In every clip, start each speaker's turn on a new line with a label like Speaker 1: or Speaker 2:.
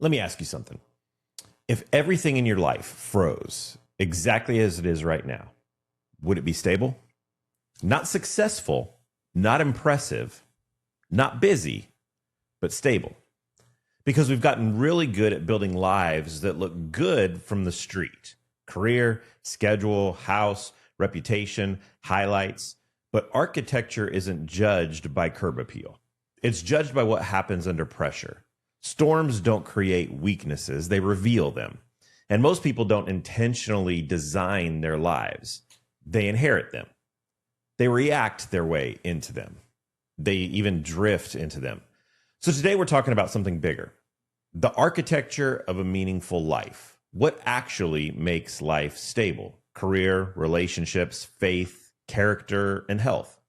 Speaker 1: Let me ask you something. If everything in your life froze exactly as it is right now, would it be stable? Not successful, not impressive, not busy, but stable. Because we've gotten really good at building lives that look good from the street. Career, schedule, house, reputation, highlights. But architecture isn't judged by curb appeal. It's judged by what happens under pressure. Storms don't create weaknesses, they reveal them. And most people don't intentionally design their lives. They inherit them. They react their way into them. They even drift into them. So today we're talking about something bigger. The architecture of a meaningful life. What actually makes life stable? Career, relationships, faith, character, and health.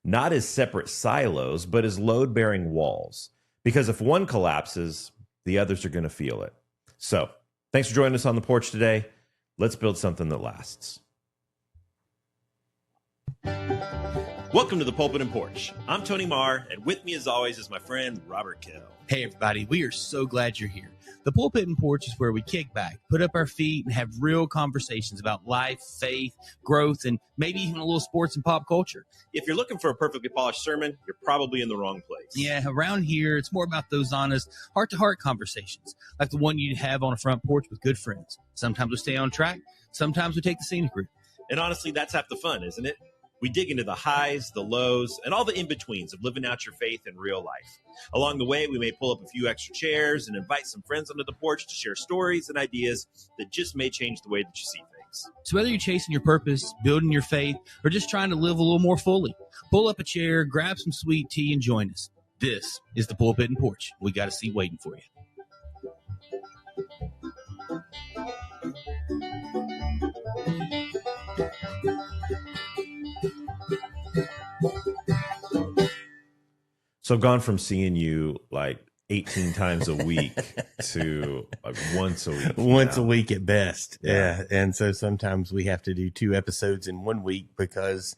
Speaker 1: Not as separate silos, but as load-bearing walls. Because if one collapses, the others are going to feel it. So, thanks for joining us on the porch today. Let's build something that lasts. Welcome to the Pulpit and Porch. I'm Tony Marr, and with me as always is my friend Robert Kell.
Speaker 2: Hey everybody, we are so glad you're here. The Pulpit and Porch is where we kick back, put up our feet, and have real conversations about life, faith, growth, and maybe even a little sports and pop culture.
Speaker 1: If you're looking for a perfectly polished sermon, you're probably in the wrong place.
Speaker 2: Yeah, around here, it's more about those honest, heart-to-heart conversations, like the one you'd have on a front porch with good friends. Sometimes we stay on track, sometimes we take the scenic route.
Speaker 1: And honestly, that's half the fun, isn't it? We dig into the highs, the lows, and all the in-betweens of living out your faith in real life. Along the way, we may pull up a few extra chairs and invite some friends onto the porch to share stories and ideas that just may change the way that you see things.
Speaker 2: So whether you're chasing your purpose, building your faith, or just trying to live a little more fully, pull up a chair, grab some sweet tea, and join us. This is the Pulpit and Porch. We got a seat waiting for you.
Speaker 1: So I've gone from seeing you like 18 times a week to like once a week.
Speaker 3: Once a week at best. Yeah. And so sometimes we have to do 2 episodes in 1 week because,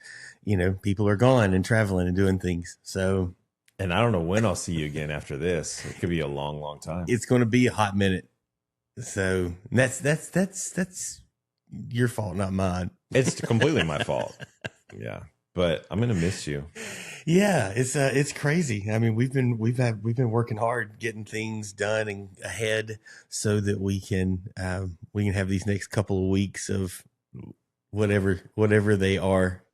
Speaker 3: people are gone and traveling and doing things. So,
Speaker 1: and I don't know when I'll see you again after this. It could be a long, long time.
Speaker 3: It's going to be a hot minute. So that's your fault, not mine.
Speaker 1: It's completely my fault. Yeah. But I'm going to miss you.
Speaker 3: Yeah, it's crazy. I mean, we've been working hard getting things done and ahead so that we can have these next couple of weeks of whatever they are.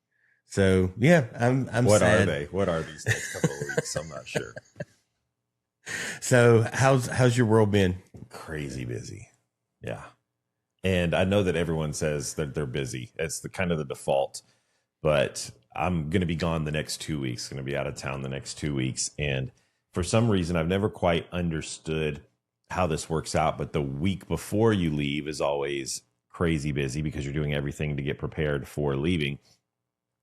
Speaker 3: So yeah, I'm
Speaker 1: What
Speaker 3: sad.
Speaker 1: are they? What are these next couple of weeks? I'm not sure.
Speaker 3: So how's your world been?
Speaker 1: Crazy busy. Yeah. And I know that everyone says that they're busy. It's the kind of the default, but I'm going to be gone the next 2 weeks, going to be out of town the next 2 weeks. And for some reason, I've never quite understood how this works out. But the week before you leave is always crazy busy because you're doing everything to get prepared for leaving.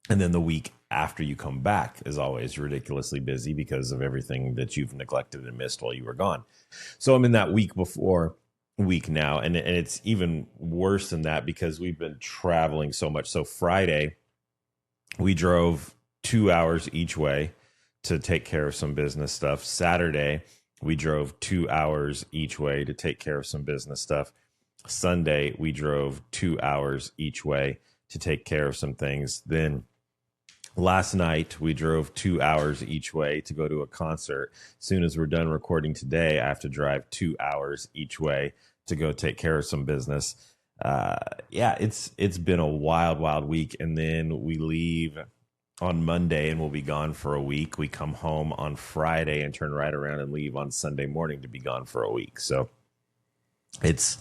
Speaker 1: And then the week after you come back is always ridiculously busy because of everything that you've neglected and missed while you were gone. So I'm in that week before week now. And it's even worse than that because we've been traveling so much. So Friday, we drove 2 hours each way to take care of some business stuff. Saturday, we drove 2 hours each way to take care of some business stuff. Sunday, we drove 2 hours each way to take care of some things. Then last night, we drove 2 hours each way to go to a concert. As soon as we're done recording today, I have to drive 2 hours each way to go take care of some business. It's been a wild week. And then we leave on Monday and we'll be gone for a week. We come home on Friday and turn right around and leave on Sunday morning to be gone for a week. So it's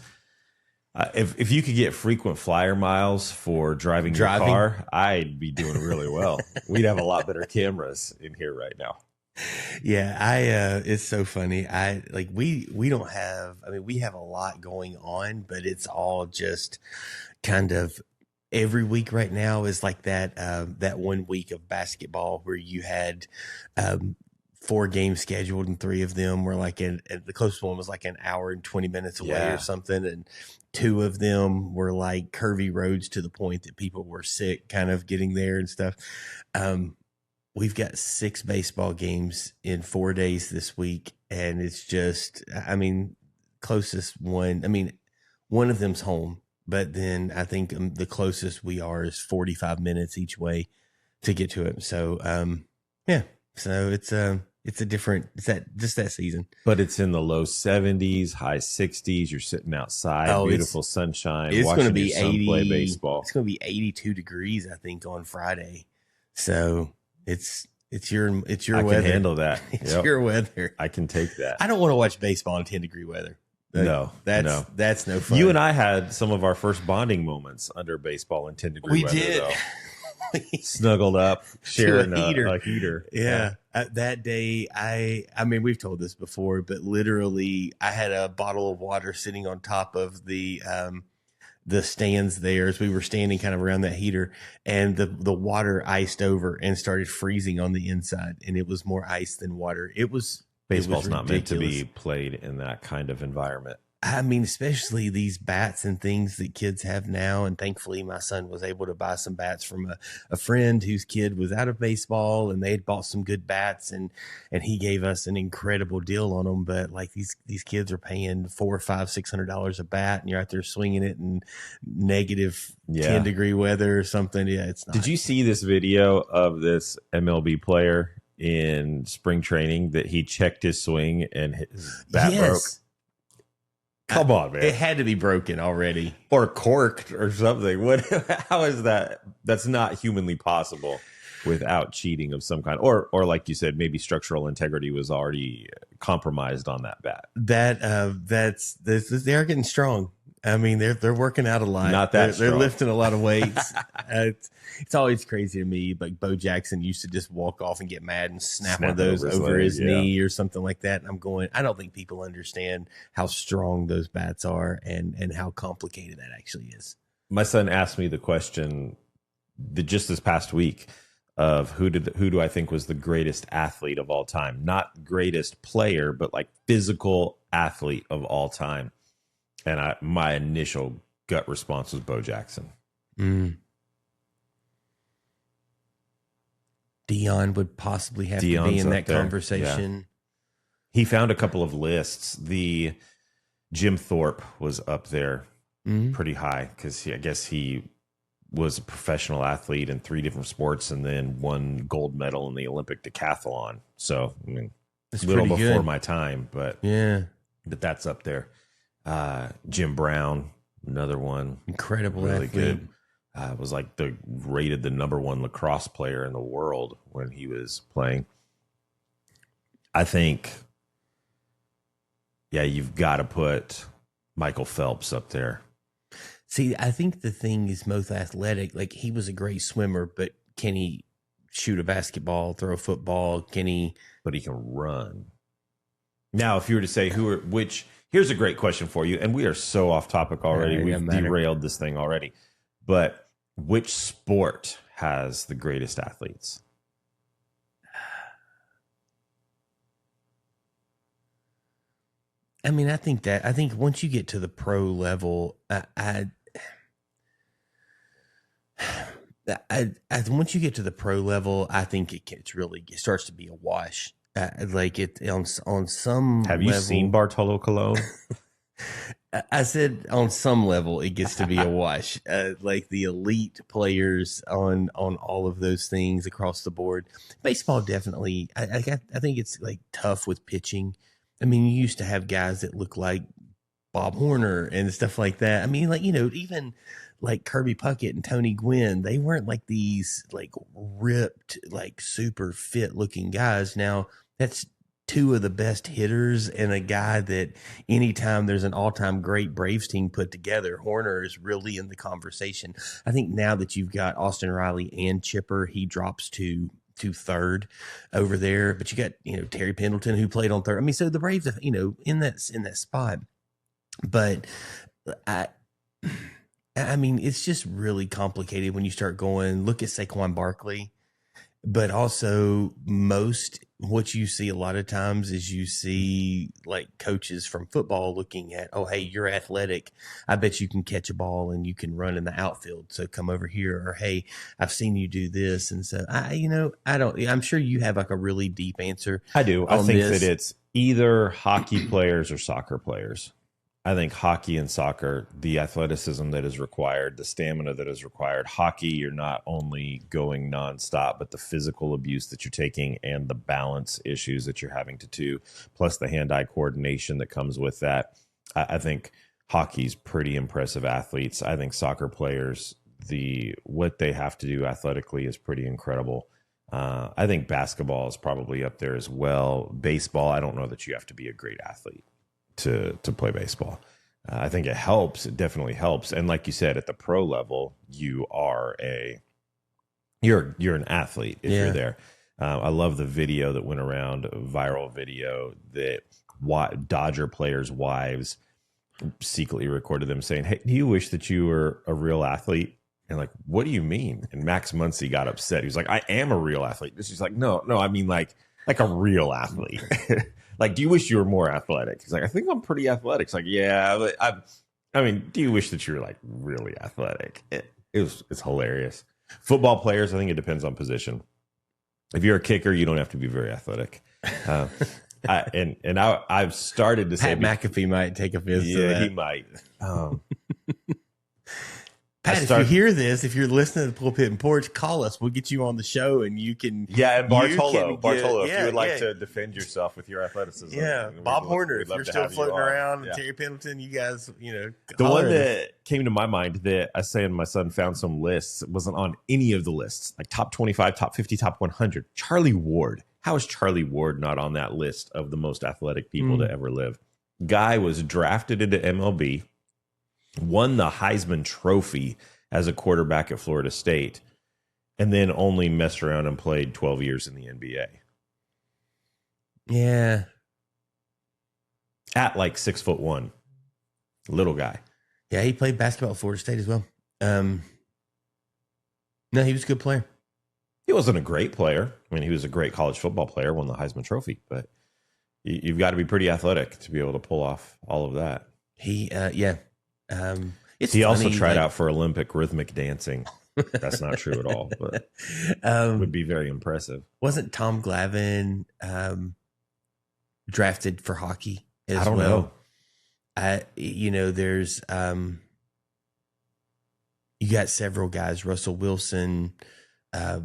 Speaker 1: if you could get frequent flyer miles for driving your car, I'd be doing really well. We'd have a lot better cameras in here right now.
Speaker 3: Yeah, it's so funny. We don't have, we have a lot going on, but it's all just kind of every week right now is like that 1 week of basketball where you had 4 games scheduled and 3 of them were like the closest one was like an hour and 20 minutes away or something. And 2 of them were like curvy roads to the point that people were sick kind of getting there and stuff. We've got 6 baseball games in 4 days this week. And it's just, closest one. I mean, one of them's home, but then I think the closest we are is 45 minutes each way to get to it. So, yeah. So it's that season.
Speaker 1: But it's in the low 70s, high 60s. You're sitting outside, beautiful sunshine.
Speaker 3: It's going to be
Speaker 1: your son
Speaker 3: 80.
Speaker 1: Play baseball.
Speaker 3: It's going to be 82 degrees, I think, on Friday. So it's your weather.
Speaker 1: I can handle that.
Speaker 3: It's your weather.
Speaker 1: I can take that.
Speaker 3: I don't want to watch baseball in 10-degree weather. That's no fun.
Speaker 1: You and I had some of our first bonding moments under baseball in 10-degree weather.
Speaker 3: We did.
Speaker 1: Though. Snuggled up, sharing a heater.
Speaker 3: Yeah. That day, I mean, we've told this before, but literally, I had a bottle of water sitting on top of the stands there as we were standing kind of around that heater, and the water iced over and started freezing on the inside, and it was more ice than water.
Speaker 1: Baseball's not meant to be played in that kind of environment.
Speaker 3: I mean, especially these bats and things that kids have now. And thankfully, my son was able to buy some bats from a friend whose kid was out of baseball, and they had bought some good bats, and he gave us an incredible deal on them. But like these kids are paying $400, $500, $600 a bat, and you're out there swinging it in negative 10-degree weather or something. Yeah, it's not.
Speaker 1: Did you see this video of this MLB player in spring training that he checked his swing and his bat broke? Come on, man.
Speaker 3: It had to be broken already.
Speaker 1: Or corked or something. How is that? That's not humanly possible without cheating of some kind. Or like you said, maybe structural integrity was already compromised on that bat.
Speaker 3: They are getting strong. I mean, they're working out a lot.
Speaker 1: Not that
Speaker 3: they're lifting a lot of weights. It's always crazy to me. Like Bo Jackson used to just walk off and get mad and snap one of those over his knee or something like that. And I'm going, I don't think people understand how strong those bats are and how complicated that actually is.
Speaker 1: My son asked me the question just this past week of who do I think was the greatest athlete of all time? Not greatest player, but like physical athlete of all time. And my initial gut response was Bo Jackson.
Speaker 3: Dion would possibly have to be in that conversation.
Speaker 1: Yeah. He found a couple of lists. The Jim Thorpe was up there pretty high because I guess he was a professional athlete in 3 different sports and then won gold medal in the Olympic decathlon. So, I mean,
Speaker 3: that's
Speaker 1: a little before
Speaker 3: good.
Speaker 1: my time, but that's up there. Jim Brown, another one.
Speaker 3: Incredible
Speaker 1: really
Speaker 3: athlete.
Speaker 1: Good. Was like rated the number 1 lacrosse player in the world when he was playing. I think, you've got to put Michael Phelps up there.
Speaker 3: See, I think the thing is most athletic. Like, he was a great swimmer, but can he shoot a basketball, throw a football?
Speaker 1: But he can run. Now, if you were to say here's a great question for you, and we are so off topic already. We've derailed this thing already. But which sport has the greatest athletes?
Speaker 3: I mean, I think once you get to the pro level, once you get to the pro level, I think it starts to be a wash. Like it on some.
Speaker 1: Have you seen Bartolo Colon?
Speaker 3: I said on some level it gets to be a wash. Like the elite players on all of those things across the board. Baseball definitely. I think it's like tough with pitching. I mean, you used to have guys that look like Bob Horner and stuff like that. I mean, like, even like Kirby Puckett and Tony Gwynn, they weren't like these like ripped, like super fit looking guys. Now that's 2 of the best hitters and a guy that anytime there's an all-time great Braves team put together, Horner is really in the conversation. I think now that you've got Austin Riley and Chipper, he drops to third over there, but you got, Terry Pendleton who played on third. I mean, so the Braves, in that spot, but I mean, it's just really complicated when you start going, look at Saquon Barkley, but also what you see a lot of times is you see like coaches from football looking at, oh, hey, you're athletic. I bet you can catch a ball and you can run in the outfield. So come over here. Or, hey, I've seen you do this. And so I'm sure you have like a really deep answer.
Speaker 1: I do. I think that it's either hockey players or soccer players. I think hockey and soccer, the athleticism that is required, the stamina that is required. Hockey, you're not only going nonstop, but the physical abuse that you're taking and the balance issues that you're having to do, plus the hand-eye coordination that comes with that. I think hockey's pretty impressive athletes. I think soccer players, what they have to do athletically is pretty incredible. I think basketball is probably up there as well. Baseball, I don't know that you have to be a great athlete to play baseball. I think it helps. It definitely helps. And like you said, at the pro level, you're an athlete if you're there. I love the video that went around, a viral video that Dodger players' wives secretly recorded them saying, "Hey, do you wish that you were a real athlete?" And like, what do you mean? And Max Muncy got upset. He was like, "I am a real athlete." She's like, no, I mean like a real athlete. Like, do you wish you were more athletic? He's like, I think I'm pretty athletic. It's like, yeah, but I mean, do you wish that you were like really athletic? It's hilarious. Football players, I think it depends on position. If you're a kicker, you don't have to be very athletic. I've started to say
Speaker 3: Pat McAfee might take offense to that.
Speaker 1: He might.
Speaker 3: Pat, if you hear this, if you're listening to the Pulpit and Porch, call us. We'll get you on the show, and you can.
Speaker 1: Yeah, and Bartolo, if you would like to defend yourself with your athleticism.
Speaker 3: Yeah, Bob Horner, if you're still floating around, Terry Pendleton, you guys,
Speaker 1: The one that came to my mind that I say, and my son found some lists, wasn't on any of the lists, like top 25, top 50, top 100. Charlie Ward. How is Charlie Ward not on that list of the most athletic people to ever live? Guy was drafted into MLB. Won the Heisman Trophy as a quarterback at Florida State, and then only messed around and played 12 years in the NBA.
Speaker 3: Yeah.
Speaker 1: At like 6'1", little guy.
Speaker 3: Yeah, he played basketball at Florida State as well. No, he was a good player.
Speaker 1: He wasn't a great player. I mean, he was a great college football player, won the Heisman Trophy, but you've got to be pretty athletic to be able to pull off all of that.
Speaker 3: He
Speaker 1: he also tried out for Olympic rhythmic dancing. That's not true at all, but would be very impressive.
Speaker 3: Wasn't Tom Glavine drafted for hockey as well?
Speaker 1: I don't know.
Speaker 3: There's you got several guys, Russell Wilson, Pat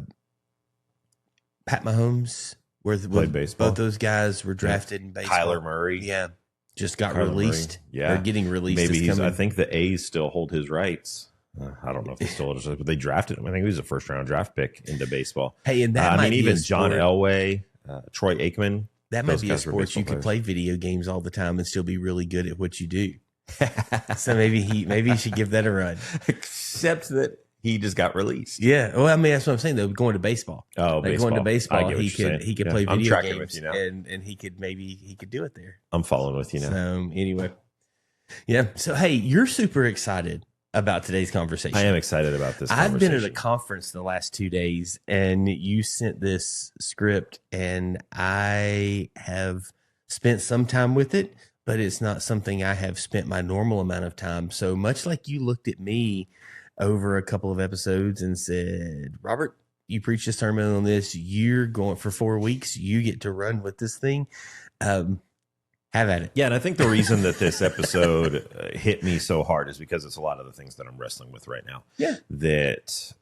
Speaker 3: Mahomes,
Speaker 1: played baseball.
Speaker 3: Both those guys were drafted in baseball.
Speaker 1: Kyler Murray.
Speaker 3: Yeah. Just got released.
Speaker 1: Murray. Yeah.
Speaker 3: Or getting released.
Speaker 1: Maybe I think the A's still hold his rights. I don't know if they still hold his rights, but they drafted him. I think he was a first-round draft pick into baseball.
Speaker 3: Hey, and that might be
Speaker 1: even John Elway, Troy Aikman.
Speaker 3: That might be a sport you could play video games all the time and still be really good at what you do. So maybe he should give that a run.
Speaker 1: Except that he just got released.
Speaker 3: Yeah. Well, I mean, that's what I'm saying, though. Going to baseball.
Speaker 1: Oh, baseball.
Speaker 3: Going to baseball, he could play video games
Speaker 1: with you now.
Speaker 3: and he could do it there.
Speaker 1: I'm following with you now.
Speaker 3: So anyway. Yeah. So, hey, you're super excited about today's conversation.
Speaker 1: I am excited about this conversation.
Speaker 3: I've been at a conference the last 2 days, and you sent this script, and I have spent some time with it, but it's not something I have spent my normal amount of time. So much like you looked at me over a couple of episodes and said, Robert, you preached a sermon on this. You're going for 4 weeks. You get to run with this thing. Have at it.
Speaker 1: Yeah, and I think the reason that this episode hit me so hard is because it's a lot of the things that I'm wrestling with right now.
Speaker 3: Yeah.
Speaker 1: That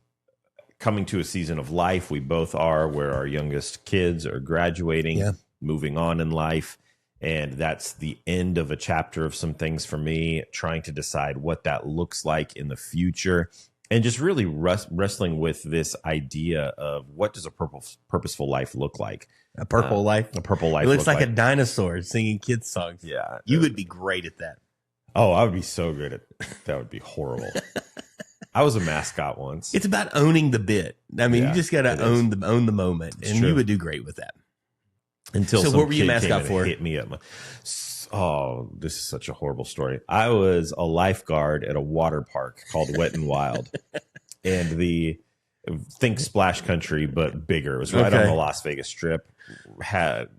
Speaker 1: coming to a season of life, we both are, where our youngest kids are graduating, moving on in life. And that's the end of a chapter of some things for me, trying to decide what that looks like in the future, and just really wrestling with this idea of what does a purposeful life look like?
Speaker 3: A purple life?
Speaker 1: A purple life.
Speaker 3: It looks like a dinosaur singing kids' songs.
Speaker 1: Yeah.
Speaker 3: You would be great at that.
Speaker 1: Oh, I would be so good at that. Would be horrible. I was a mascot once.
Speaker 3: It's about owning the bit. I mean, you just got to own the moment, and you would do great with that.
Speaker 1: Until
Speaker 3: so, what were you mascot for?
Speaker 1: Hit me up. Oh, this is such a horrible story. I was a lifeguard at a water park called Wet and Wild, and think Splash Country but bigger. It was right on the Las Vegas Strip.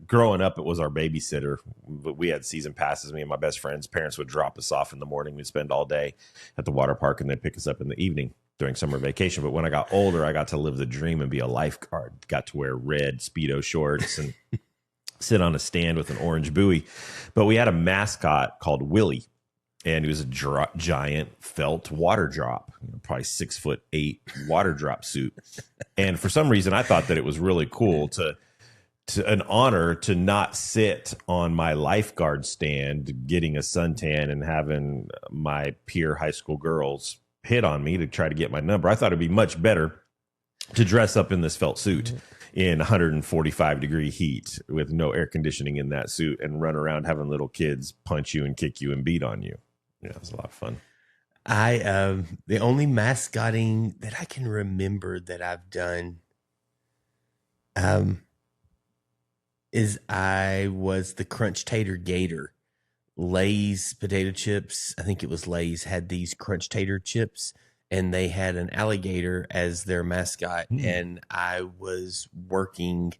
Speaker 1: Growing up, it was our babysitter. But we had season passes. Me and my best friends' parents would drop us off in the morning. We'd spend all day at the water park, and they'd pick us up in the evening during summer vacation. But when I got older, I got to live the dream and be a lifeguard. Got to wear red Speedo shorts and sit on a stand with an orange buoy. But we had a mascot called Willie. and he was a giant felt water drop, probably 6'8" water drop suit. And for some reason, I thought that it was really cool to an honor to not sit on my lifeguard stand getting a suntan and having my peer high school girls hit on me to try to get my number. I thought it'd be much better to dress up in this felt suit in 145-degree heat with no air conditioning in that suit and run around having little kids punch you and kick you and beat on you. Yeah, it was a lot of fun.
Speaker 3: The only mascotting that I can remember that I've done is I was the Crunch Tater Gator. Lay's potato chips, I think it was Lay's, had these Crunch Tater chips, and they had an alligator as their mascot. And I was working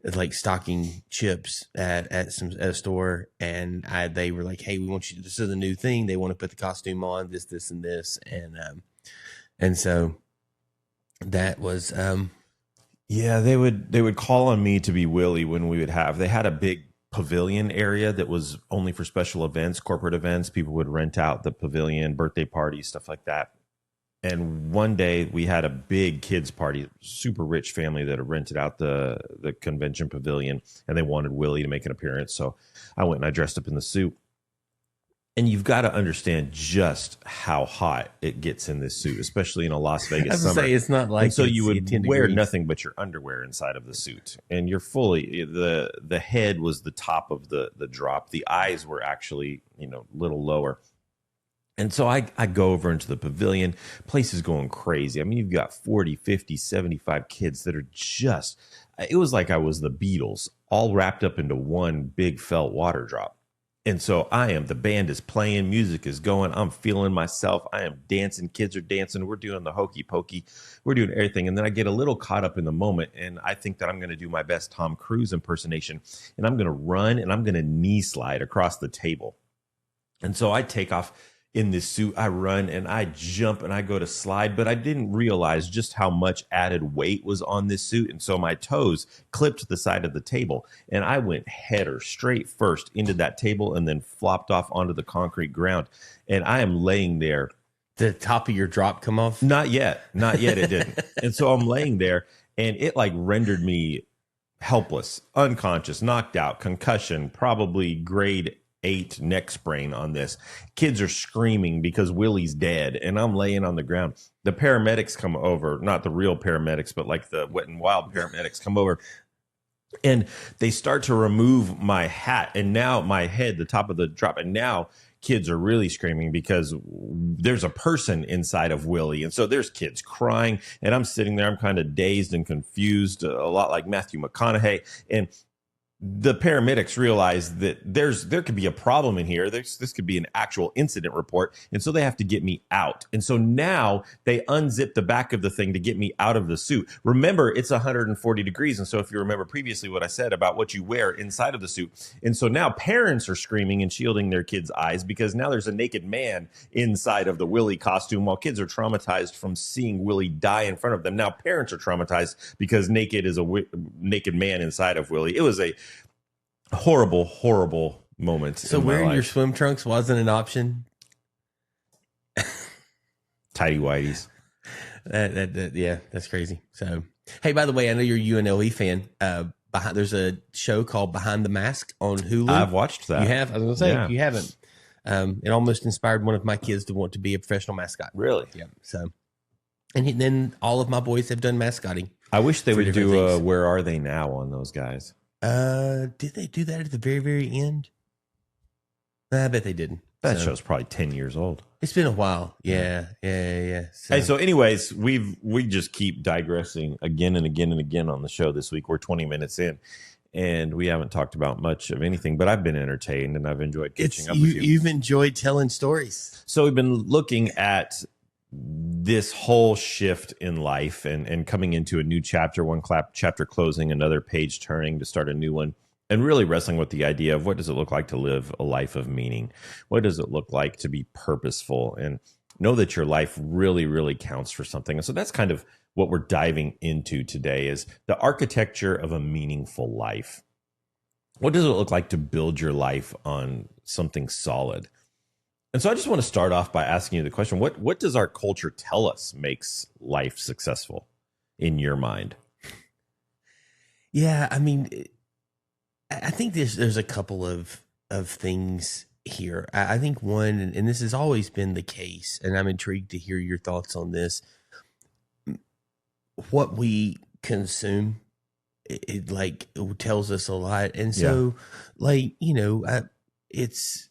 Speaker 3: like stocking chips at a store, and they were like, "Hey, we want you. This is the new thing. They want to put the costume on. This, and this." And so that was
Speaker 1: yeah. They would call on me to be Willie when we would have. They had a big pavilion area that was only for special events, corporate events. People would rent out the pavilion, birthday parties, stuff like that. And one day we had a big kids party, super rich family that had rented out the convention pavilion, and they wanted Willie to make an appearance. So I went and I dressed up in the suit. And you've got to understand just how hot it gets in this suit, especially in a Las Vegas summer.
Speaker 3: Say it's not like
Speaker 1: and so you would wear
Speaker 3: degrees.
Speaker 1: nothing but your underwear inside of the suit, and you're fully the head was the top of the drop. The eyes were actually a little lower. And so I go over into the pavilion. Place is going crazy. I mean, you've got 40, 50, 75 kids that are just, it was like I was the Beatles, all wrapped up into one big felt water drop. And so the band is playing, music is going, I'm feeling myself. I am dancing, kids are dancing. We're doing the hokey pokey. We're doing everything. And then I get a little caught up in the moment, and I think that I'm going to do my best Tom Cruise impersonation, and I'm going to run and I'm going to knee slide across the table. And so I take off in this suit. I run and I jump and I go to slide, but I didn't realize just how much added weight was on this suit. And so my toes clipped the side of the table, and I went header straight first into that table and then flopped off onto the concrete ground. And I am laying there.
Speaker 3: Did the top of your drop come off?
Speaker 1: Not yet. It didn't. And so I'm laying there, and it like rendered me helpless, unconscious, knocked out, concussion, probably grade 8 neck sprain on this. Kids are screaming because Willie's dead, and I'm laying on the ground. The paramedics come over, not the real paramedics, but like the Wet and Wild paramedics come over, and they start to remove my hat, and now my head, the top of the drop, and now kids are really screaming because there's a person inside of Willie. And so there's kids crying, and I'm sitting there, I'm kind of dazed and confused, a lot like Matthew McConaughey. And the paramedics realize that there could be a problem in here. This could be an actual incident report. And so they have to get me out. And so now they unzip the back of the thing to get me out of the suit. Remember, it's 140 degrees. And so if you remember previously what I said about what you wear inside of the suit. And so now parents are screaming and shielding their kids' eyes because now there's a naked man inside of the Willie costume while kids are traumatized from seeing Willie die in front of them. Now parents are traumatized because naked is a naked man inside of Willie. It was a horrible moment.
Speaker 3: So wearing your swim trunks wasn't an option?
Speaker 1: Tidy whities.
Speaker 3: Yeah, that's crazy. So, hey, by the way, I know you're a UNLV fan. There's a show called Behind the Mask on Hulu.
Speaker 1: I've watched that.
Speaker 3: You have? I was going to say, if you haven't, it almost inspired one of my kids to want to be a professional mascot.
Speaker 1: Really?
Speaker 3: Yeah. So, and then all of my boys have done mascotting.
Speaker 1: I wish they would do Where Are They Now on those guys.
Speaker 3: Did they do that at the very, very end? I bet they didn't.
Speaker 1: That show's probably 10 years old.
Speaker 3: It's been a while. Yeah.
Speaker 1: So anyways, we just keep digressing again and again and again on the show this week. We're 20 minutes in, and we haven't talked about much of anything, but I've been entertained and I've enjoyed catching up with you.
Speaker 3: You've enjoyed telling stories.
Speaker 1: So we've been looking at this whole shift in life and coming into a new chapter, one chapter closing, another page turning to start a new one, and really wrestling with the idea of what does it look like to live a life of meaning? What does it look like to be purposeful and know that your life really, really counts for something? And so that's kind of what we're diving into today, is the architecture of a meaningful life. What does it look like to build your life on something solid? And so I just want to start off by asking you the question, what does our culture tell us makes life successful in your mind?
Speaker 3: Yeah, I mean, I think there's a couple of things here. I think one, and this has always been the case, and I'm intrigued to hear your thoughts on this. What we consume, it tells us a lot, and so it's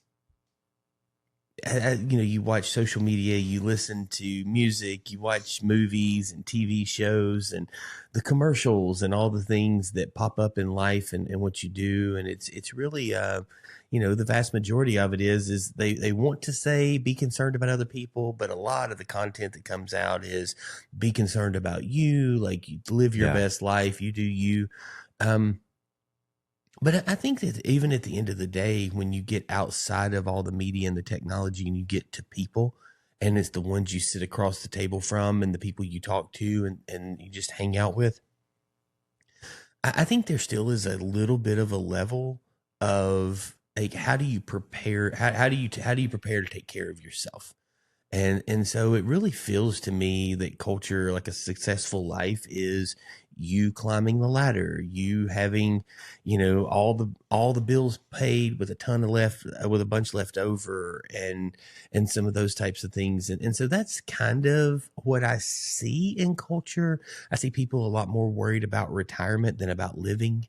Speaker 3: you watch social media, you listen to music, you watch movies and TV shows and the commercials and all the things that pop up in life and what you do. And it's really, the vast majority of it is they want to say, be concerned about other people. But a lot of the content that comes out is be concerned about you, like you live your best life, you do you. But I think that even at the end of the day, when you get outside of all the media and the technology and you get to people, and it's the ones you sit across the table from and the people you talk to and you just hang out with, I think there still is a little bit of a level of like, how do you prepare? How do you prepare to take care of yourself? And so it really feels to me that culture, like a successful life, is you climbing the ladder, you having, all the bills paid with with a bunch left over, and some of those types of things. And so that's kind of what I see in culture. I see people a lot more worried about retirement than about living.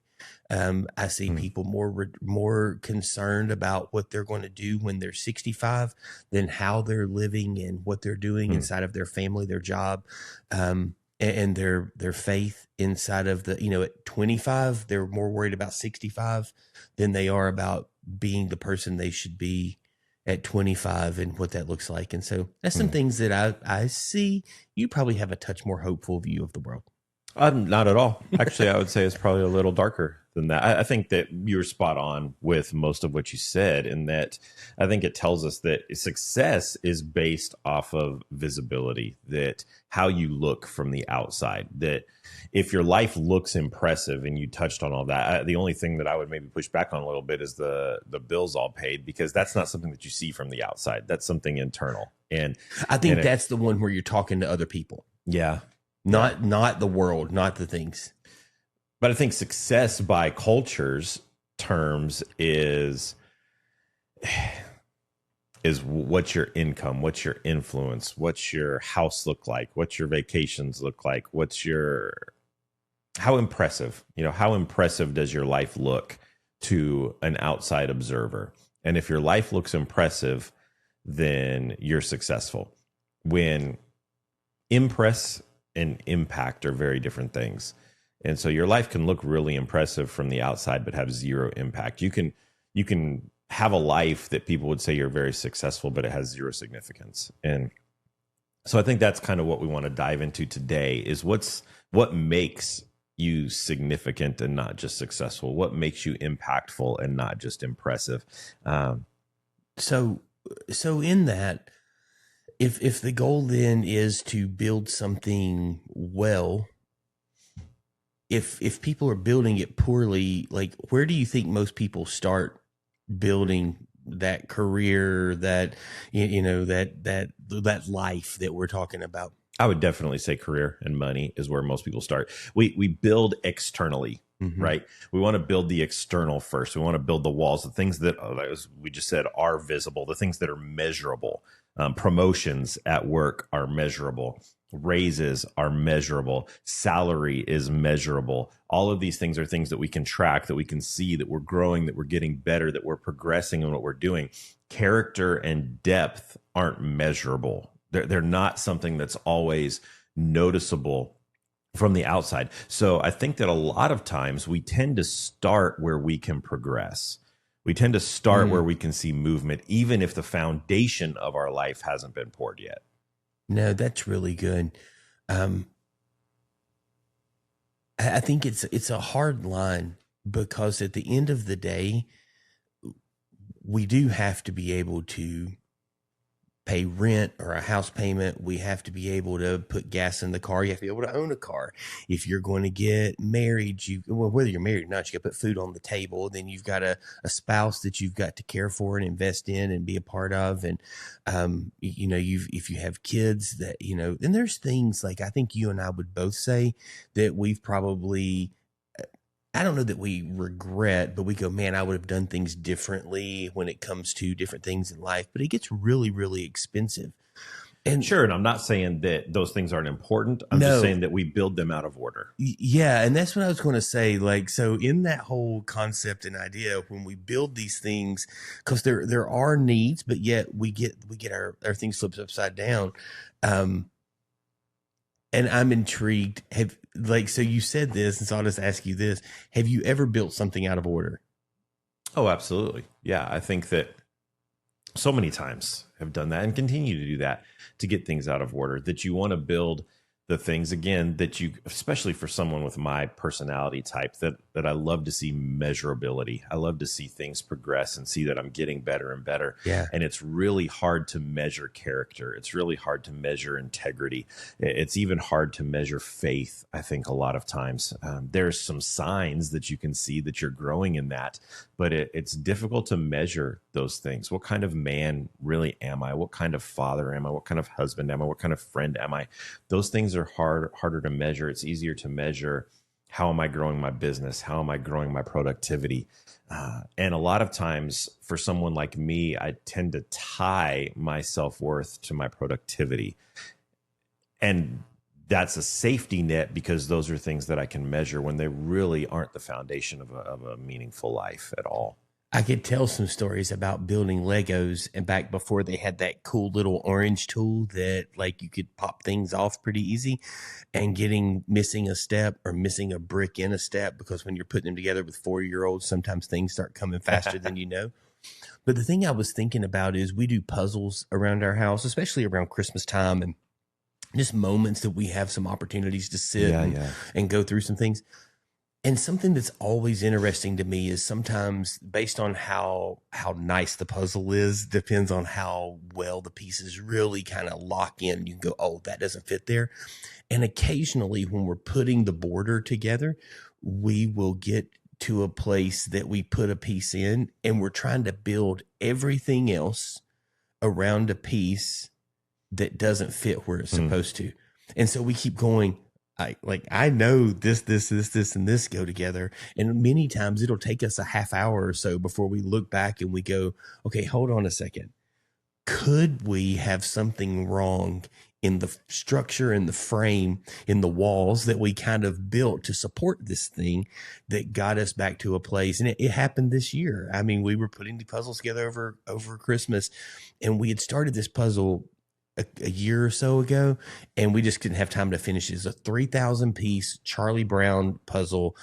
Speaker 3: I see people more concerned about what they're going to do when they're 65 than how they're living and what they're doing inside of their family, their job, and their faith inside of at 25, they're more worried about 65 than they are about being the person they should be at 25 and what that looks like. And so that's some things that I see. You probably have a touch more hopeful view of the world.
Speaker 1: Not at all. Actually, I would say it's probably a little darker than that. I think that you're spot on with most of what you said, in that I think it tells us that success is based off of visibility, that how you look from the outside, that if your life looks impressive, and you touched on all that, the only thing that I would maybe push back on a little bit is the bills all paid, because that's not something that you see from the outside. That's something internal. And
Speaker 3: I think that's the one where you're talking to other people.
Speaker 1: Yeah.
Speaker 3: Not the world, not the things.
Speaker 1: But I think success by culture's terms is what's your income, what's your influence, what's your house look like, what's your vacations look like, how impressive does your life look to an outside observer? And if your life looks impressive, then you're successful. When impress and impact are very different things. And so your life can look really impressive from the outside, but have zero impact. You can have a life that people would say you're very successful, but it has zero significance. And so I think that's kind of what we want to dive into today, is what makes you significant and not just successful? What makes you impactful and not just impressive?
Speaker 3: So in that, if the goal then is to build something well, if people are building it poorly, like, where do you think most people start building that career, that that life that we're talking about?
Speaker 1: I would definitely say career and money is where most people start. We build externally, right? We want to build the external first. We want to build the walls, the things that, as we just said, are visible, the things that are measurable. Promotions at work are measurable. Raises are measurable. Salary is measurable. All of these things are things that we can track, that we can see, that we're growing, that we're getting better, that we're progressing in what we're doing. Character and depth aren't measurable. They're not something that's always noticeable from the outside. So I think that a lot of times we tend to start where we can progress. We tend to start where we can see movement, even if the foundation of our life hasn't been poured yet.
Speaker 3: No, that's really good. I think it's a hard line, because at the end of the day, we do have to be able to pay rent or a house payment. We have to be able to put gas in the car. You have to be able to own a car. If you're going to get married, whether you're married or not, you got to put food on the table. Then you've got a spouse that you've got to care for and invest in and be a part of. And, if you have kids that, then there's things like, I think you and I would both say that we've probably, I don't know that we regret, but we go, man, I would have done things differently when it comes to different things in life. But it gets really, really expensive. And
Speaker 1: sure, and I'm not saying that those things aren't important. I'm just saying that we build them out of order.
Speaker 3: Yeah, and that's what I was going to say. Like, so in that whole concept and idea, when we build these things, because there are needs, but yet we get our things flipped upside down. And I'm intrigued. So you said this, and so I'll just ask you this. Have you ever built something out of order?
Speaker 1: Oh, absolutely. Yeah. I think that so many times have done that and continue to do that to get things out of order, that you want to build the things again that you, especially for someone with my personality type, that I love to see measurability. I love to see things progress and see that I'm getting better and better.
Speaker 3: Yeah.
Speaker 1: And it's really hard to measure character. It's really hard to measure integrity. It's even hard to measure faith. I think a lot of times there's some signs that you can see that you're growing in that, but it's difficult to measure those things. What kind of man really am I? What kind of father am I? What kind of husband am I? What kind of friend am I? Those things are harder to measure. It's easier to measure, how am I growing my business? How am I growing my productivity? And a lot of times for someone like me, I tend to tie my self-worth to my productivity. And that's a safety net because those are things that I can measure when they really aren't the foundation of a meaningful life at all.
Speaker 3: I could tell some stories about building Legos and back before they had that cool little orange tool that like you could pop things off pretty easy, and missing a step or missing a brick in a step, because when you're putting them together with 4-year-olds, sometimes things start coming faster than you know. But the thing I was thinking about is we do puzzles around our house, especially around Christmas time, and just moments that we have some opportunities to sit and go through some things. And something that's always interesting to me is sometimes based on how nice the puzzle is, depends on how well the pieces really kind of lock in. You can go, oh, that doesn't fit there. And occasionally when we're putting the border together, we will get to a place that we put a piece in and we're trying to build everything else around a piece that doesn't fit where it's supposed to. And so we keep going, I know this, and this go together. And many times it'll take us a half hour or so before we look back and we go, okay, hold on a second. Could we have something wrong in the structure and the frame in the walls that we kind of built to support this thing that got us back to a place? And it happened this year. I mean, we were putting the puzzles together over Christmas, and we had started this puzzle a year or so ago, and we just couldn't have time to finish it. It's a 3,000 piece Charlie Brown puzzle,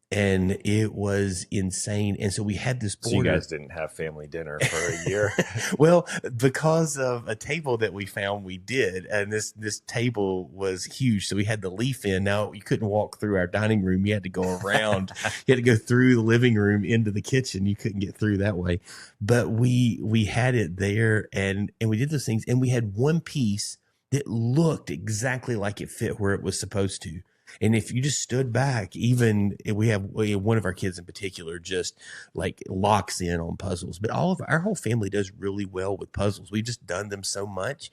Speaker 3: and it was insane. And so we had this border.
Speaker 1: So you guys didn't have family dinner for a year?
Speaker 3: Well, because of a table that we found, we did. And this table was huge. So we had the leaf in. Now you couldn't walk through our dining room. You had to go around. You had to go through the living room into the kitchen. You couldn't get through that way. But we had it there, and we did those things. And we had one piece that looked exactly like it fit where it was supposed to. And if you just stood back, even we have one of our kids in particular just like locks in on puzzles, but our whole family does really well with puzzles. We've just done them so much,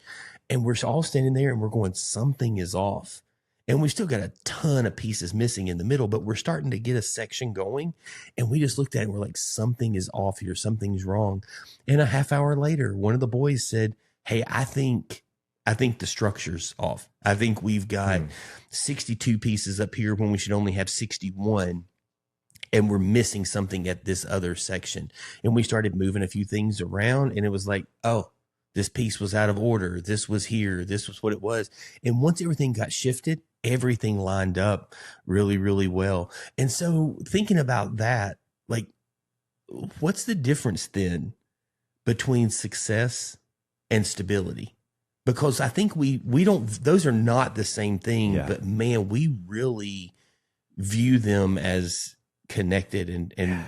Speaker 3: and we're all standing there and we're going, something is off. And we still got a ton of pieces missing in the middle, but we're starting to get a section going. And we just looked at it and we're like, something is off here. Something's wrong. And a half hour later, one of the boys said, hey, I think the structure's off. I think we've got 62 pieces up here when we should only have 61. And we're missing something at this other section. And we started moving a few things around, and it was like, oh, this piece was out of order. This was here. This was what it was. And once everything got shifted, everything lined up really, really well. And so thinking about that, like, what's the difference then between success and stability? Because I think we don't, those are not the same thing, but man, we really view them as connected. And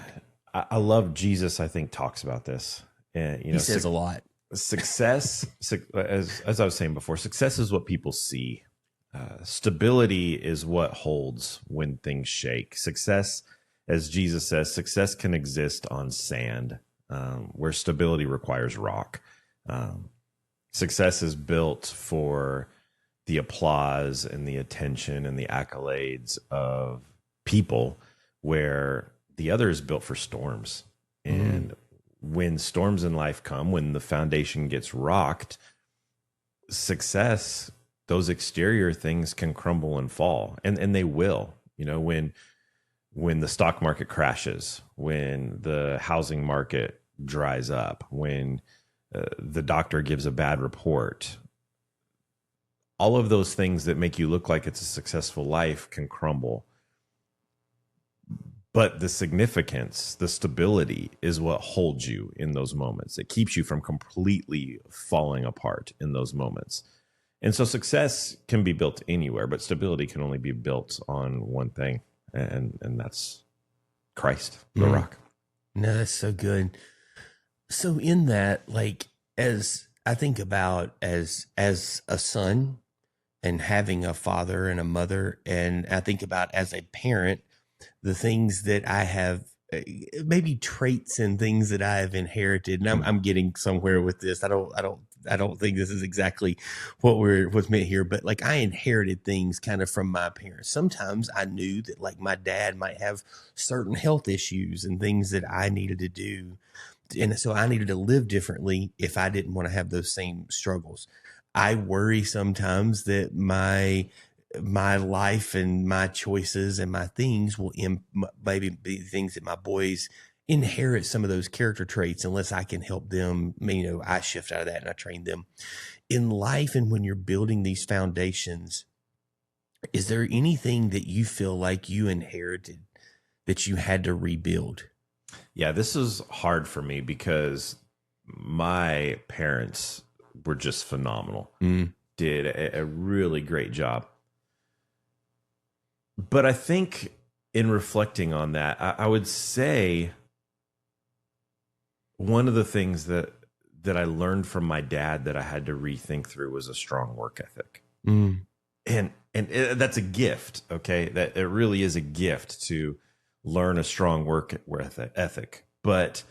Speaker 1: I love Jesus, I think, talks about this. And,
Speaker 3: he says a lot.
Speaker 1: success, as I was saying before, success is what people see. Stability is what holds when things shake. Success, as Jesus says, success can exist on sand, where stability requires rock. Success is built for the applause and the attention and the accolades of people, where the other is built for storms. And when storms in life come, when the foundation gets rocked, success, those exterior things can crumble and fall, and they will. You know, when the stock market crashes, when the housing market dries up, when the doctor gives a bad report, all of those things that make you look like it's a successful life can crumble. But the significance, the stability is what holds you in those moments. It keeps you from completely falling apart in those moments. And so success can be built anywhere, but stability can only be built on one thing, and that's Christ, the rock.
Speaker 3: No, that's so good. So in that, like, as I think about as a son and having a father and a mother, and I think about as a parent, the things that I have, maybe traits and things that I have inherited. And I'm getting somewhere with this. I don't think this is exactly what's meant here, but like I inherited things kind of from my parents. Sometimes I knew that like my dad might have certain health issues and things that I needed to do. And so I needed to live differently if I didn't want to have those same struggles. I worry sometimes that my life and my choices and my things will maybe be things that my boys inherit some of those character traits unless I can help them. You know, I shift out of that and I train them in life. And when you're building these foundations, is there anything that you feel like you inherited that you had to rebuild?
Speaker 1: Yeah, this is hard for me because my parents were just phenomenal. Did a really great job. But I think in reflecting on that, I would say one of the things that I learned from my dad that I had to rethink through was a strong work ethic. And that's a gift, okay? That it really is a gift to learn a strong work ethic. But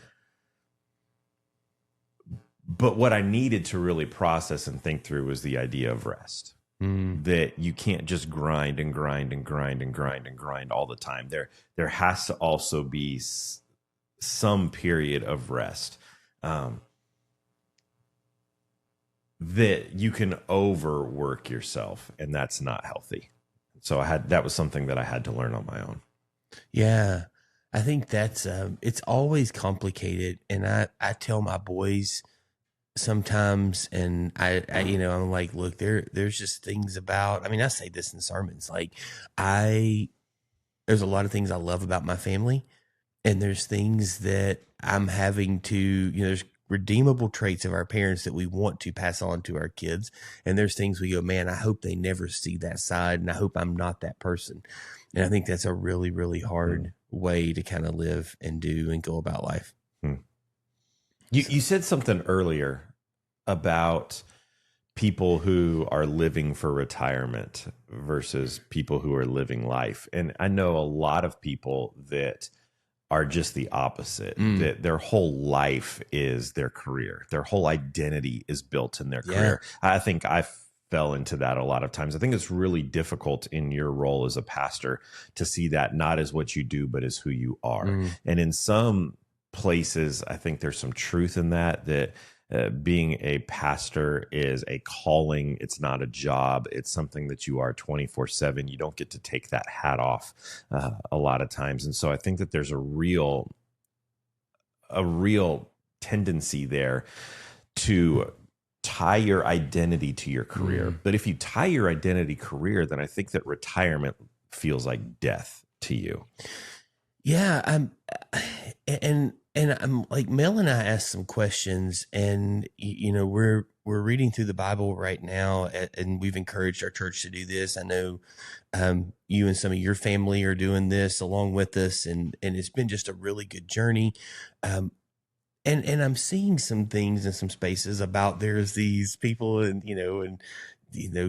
Speaker 1: what I needed to really process and think through was the idea of rest. That you can't just grind and grind and grind and grind and grind all the time. There has to also be some period of rest. That you can overwork yourself, and that's not healthy. So that was something that I had to learn on my own.
Speaker 3: Yeah, I think that's it's always complicated, and I tell my boys sometimes, and I you know, I'm like, look, there's just things about, I mean, I say this in sermons, like there's a lot of things I love about my family, and there's things that I'm having to, you know, there's redeemable traits of our parents that we want to pass on to our kids, and there's things we go, man, I hope they never see that side, and I hope I'm not that person. And I think that's a really, really hard way to kind of live and do and go about life.
Speaker 1: You said something earlier about people who are living for retirement versus people who are living life. And I know a lot of people that are just the opposite, that their whole life is their career. Their whole identity is built in their career. I think I fell into that a lot of times. I think it's really difficult in your role as a pastor to see that not as what you do, but as who you are. And in some places, I think there's some truth in that being a pastor is a calling. It's not a job. It's something that you are 24/7. You don't get to take that hat off a lot of times. And so I think that there's a real tendency there to tie your identity to your career. But if you tie your identity career, then I think that retirement feels like death to you.
Speaker 3: Yeah, and I'm like, Mel and I asked some questions, and you know, we're reading through the Bible right now, and we've encouraged our church to do this. I know you and some of your family are doing this along with us, and it's been just a really good journey. and I'm seeing some things in some spaces about there's these people and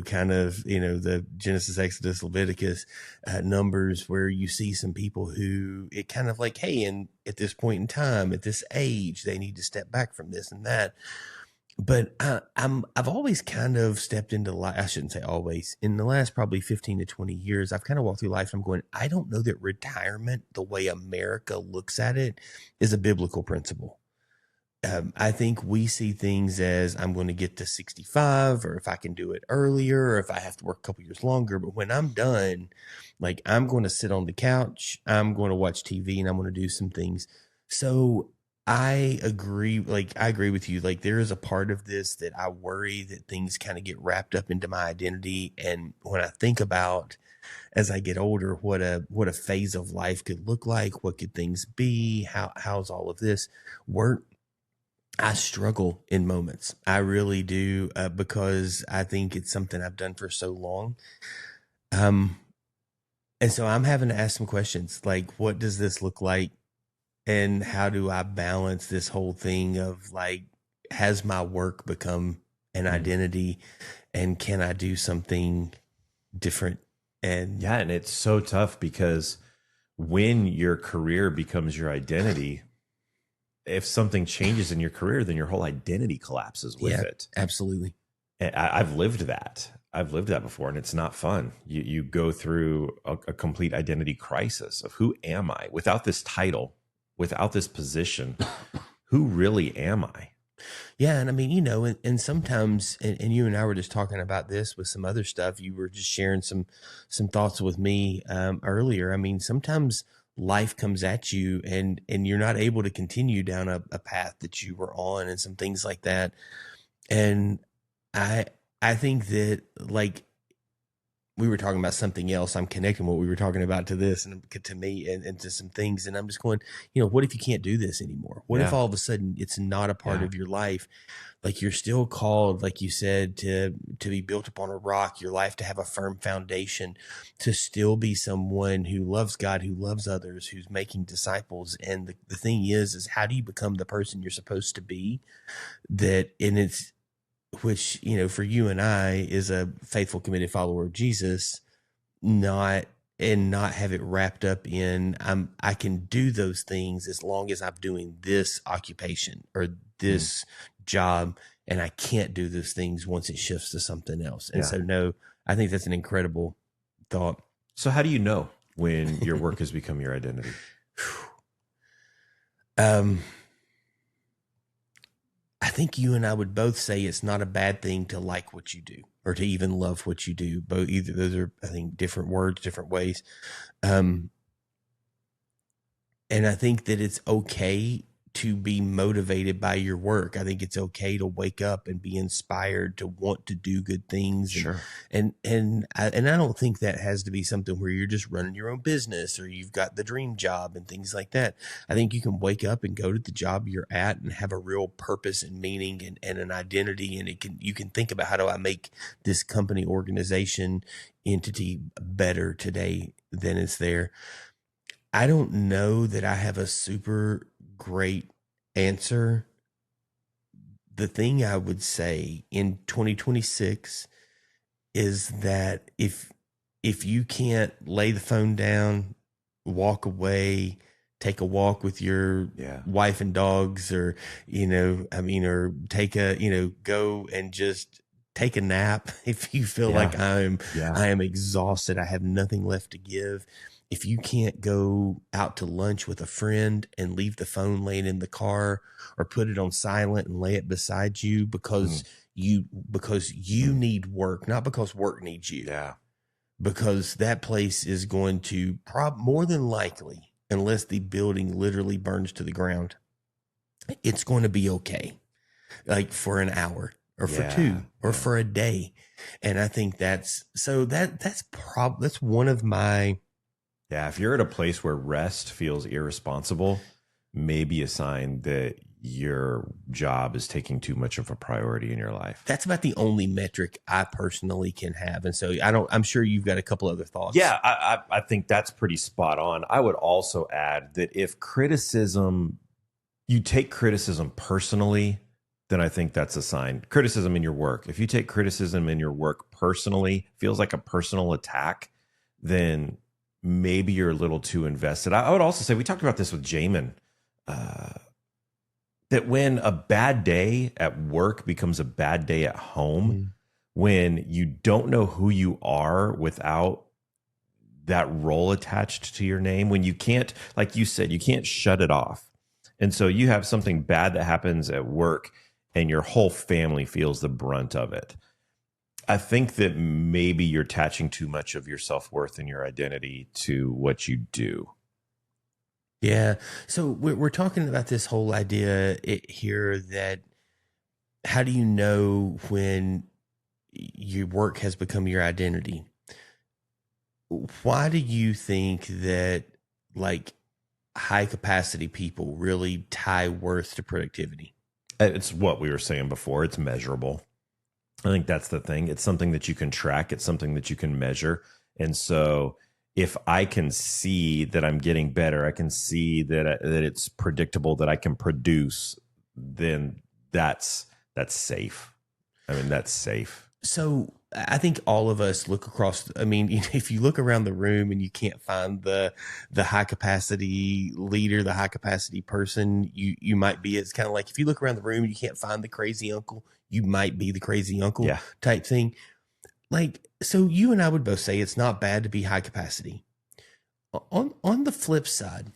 Speaker 3: kind of the Genesis, Exodus, Leviticus numbers where you see some people who it kind of like, hey, and at this point in time, at this age, they need to step back from this and that. But I've always kind of stepped into life. I shouldn't say always. In the last probably 15 to 20 years, I've kind of walked through life. And I'm going, I don't know that retirement, the way America looks at it, is a biblical principle. I think we see things as I'm going to get to 65, or if I can do it earlier, or if I have to work a couple years longer. But when I'm done, like I'm going to sit on the couch, I'm going to watch TV, and I'm going to do some things. So I agree. Like I agree with you. Like there is a part of this that I worry that things kind of get wrapped up into my identity. And when I think about as I get older, what a phase of life could look like, what could things be, how's all of this work? I struggle in moments. I really do, because I think it's something I've done for so long. And so I'm having to ask some questions like, what does this look like? And how do I balance this whole thing of like, has my work become an identity, and can I do something different? And
Speaker 1: yeah, and it's so tough because when your career becomes your identity, if something changes in your career, then your whole identity collapses with it.
Speaker 3: Absolutely.
Speaker 1: And I've lived that. I've lived that before, and it's not fun. You go through a complete identity crisis of who am I without this title, without this position? Who really am I?
Speaker 3: Yeah. And I mean, and sometimes, and you and I were just talking about this with some other stuff. You were just sharing some thoughts with me earlier. I mean, sometimes life comes at you and you're not able to continue down a path that you were on, and some things like that. And I think that, like, we were talking about something else. I'm connecting what we were talking about to this and to me and to some things. And I'm just going, what if you can't do this anymore? What if all of a sudden it's not a part of your life? Like you're still called, like you said, to be built upon a rock, your life to have a firm foundation, to still be someone who loves God, who loves others, who's making disciples. And the thing is how do you become the person you're supposed to be? Which, for you and I is a faithful, committed follower of Jesus, not have it wrapped up in, I can do those things as long as I'm doing this occupation or this job, and I can't do those things once it shifts to something else. And so, no, I think that's an incredible thought.
Speaker 1: So how do you know when your work has become your identity?
Speaker 3: I think you and I would both say it's not a bad thing to like what you do or to even love what you do. Either those are, I think, different words, different ways. And I think that it's okay to be motivated by your work. I think it's okay to wake up and be inspired to want to do good things.
Speaker 1: Sure.
Speaker 3: And I don't think that has to be something where you're just running your own business or you've got the dream job and things like that. I think you can wake up and go to the job you're at and have a real purpose and meaning and an identity. And you can think about, how do I make this company, organization, entity better today than it's there? I don't know that I have a super great answer. The thing I would say in 2026 is that if you can't lay the phone down, walk away, take a walk with your wife and dogs, or or take go and just take a nap if you feel like I am exhausted, I have nothing left to give. If you can't go out to lunch with a friend and leave the phone laying in the car, or put it on silent and lay it beside you because you need work, not because work needs you.
Speaker 1: Yeah.
Speaker 3: Because that place is going to more than likely, unless the building literally burns to the ground, it's going to be okay. Like for an hour or for 2 or for a day. And I think that's one of my.
Speaker 1: Yeah, if you're at a place where rest feels irresponsible, maybe a sign that your job is taking too much of a priority in your life.
Speaker 3: That's about the only metric I personally can have. And so I'm sure you've got a couple other thoughts.
Speaker 1: Yeah, I think that's pretty spot on. I would also add that if criticism you take criticism personally, then I think that's a sign. Criticism in your work. If you take criticism in your work personally, feels like a personal attack, then maybe you're a little too invested. I would also say, we talked about this with Jamin, that when a bad day at work becomes a bad day at home, when you don't know who you are without that role attached to your name, when you can't, like you said, you can't shut it off. And so you have something bad that happens at work and your whole family feels the brunt of it. I think that maybe you're attaching too much of your self-worth and your identity to what you do.
Speaker 3: Yeah. So we're talking about this whole idea here that how do you know when your work has become your identity? Why do you think that like high capacity people really tie worth to productivity?
Speaker 1: It's what we were saying before. It's measurable. I think that's the thing. It's something that you can track. It's something that you can measure. And so if I can see that I'm getting better, I can see that it's predictable, that I can produce, then that's safe. I mean, that's safe.
Speaker 3: So I think all of us look across. I mean, if you look around the room and you can't find the high capacity leader, the high capacity person, you might be. It's kind of like if you look around the room and you can't find the crazy uncle, you might be the crazy uncle type thing. Like, so you and I would both say it's not bad to be high capacity. On the flip side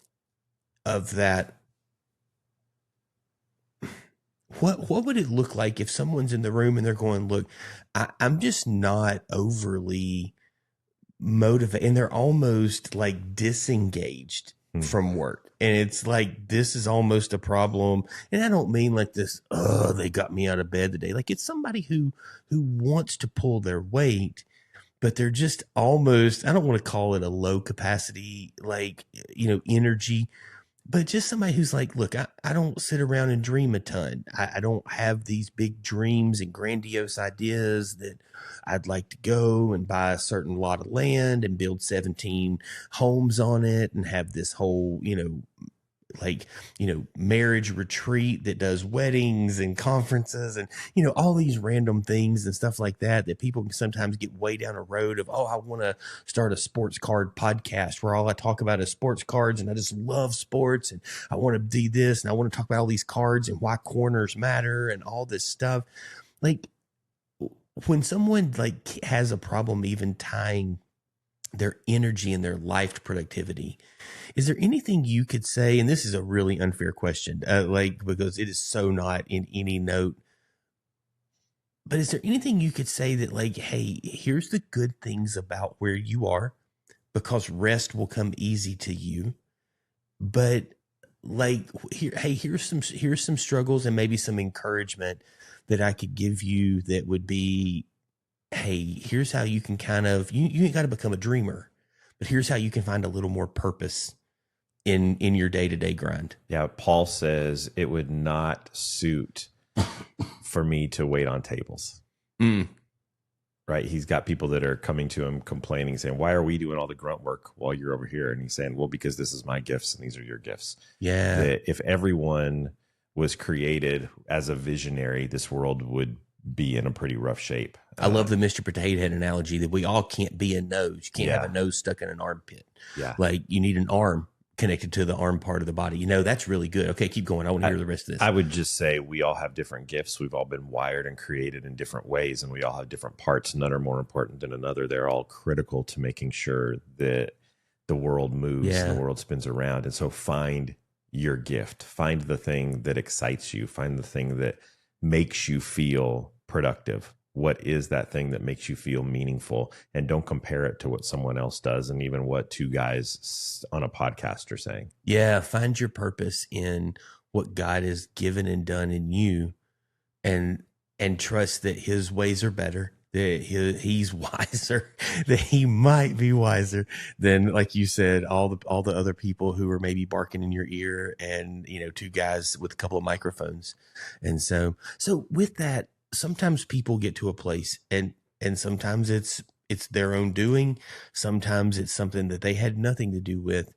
Speaker 3: of that, what would it look like if someone's in the room and they're going, look, I'm just not overly motivated, and they're almost like disengaged from work. And it's like, this is almost a problem. And I don't mean like this, oh, they got me out of bed today. Like, it's somebody who wants to pull their weight, but they're just almost, I don't want to call it a low capacity, like, energy, but just somebody who's like, look, I don't sit around and dream a ton. I don't have these big dreams and grandiose ideas that I'd like to go and buy a certain lot of land and build 17 homes on it and have this whole, marriage retreat that does weddings and conferences and, all these random things and stuff like that people can sometimes get way down a road of, I want to start a sports card podcast where all I talk about is sports cards and I just love sports and I want to do this and I want to talk about all these cards and why corners matter and all this stuff. Like, when someone like has a problem even tying their energy and their life to productivity, is there anything you could say? And this is a really unfair question, because it is so not in any note. But is there anything you could say that, like, hey, here's the good things about where you are, because rest will come easy to you. But like, here's some struggles and maybe some encouragement that I could give you that would be, hey, here's how you can kind of, you ain't got to become a dreamer, but here's how you can find a little more purpose in your day-to-day grind.
Speaker 1: Yeah. Paul says it would not suit for me to wait on tables. Right. He's got people that are coming to him complaining, saying, why are we doing all the grunt work while you're over here? And he's saying, well, because this is my gifts and these are your gifts.
Speaker 3: Yeah.
Speaker 1: That if everyone was created as a visionary, this world would be in a pretty rough shape.
Speaker 3: I love the Mr. Potato Head analogy that we all can't be a nose. You can't have a nose stuck in an armpit.
Speaker 1: Yeah.
Speaker 3: Like, you need an arm connected to the arm part of the body. That's really good. Okay, keep going. I want to hear the rest of this.
Speaker 1: I would just say we all have different gifts. We've all been wired and created in different ways, and we all have different parts. None are more important than another. They're all critical to making sure that the world moves and the world spins around. And so find your gift. Find the thing that excites you. Find the thing that makes you feel productive. What is that thing that makes you feel meaningful? And don't compare it to what someone else does and even what two guys on a podcast are saying.
Speaker 3: Yeah, find your purpose in what God has given and done in you, and trust that his ways are better, that he's wiser, that he might be wiser than, like you said, all the other people who are maybe barking in your ear and, two guys with a couple of microphones. And so with that, sometimes people get to a place and sometimes it's their own doing. Sometimes it's something that they had nothing to do with.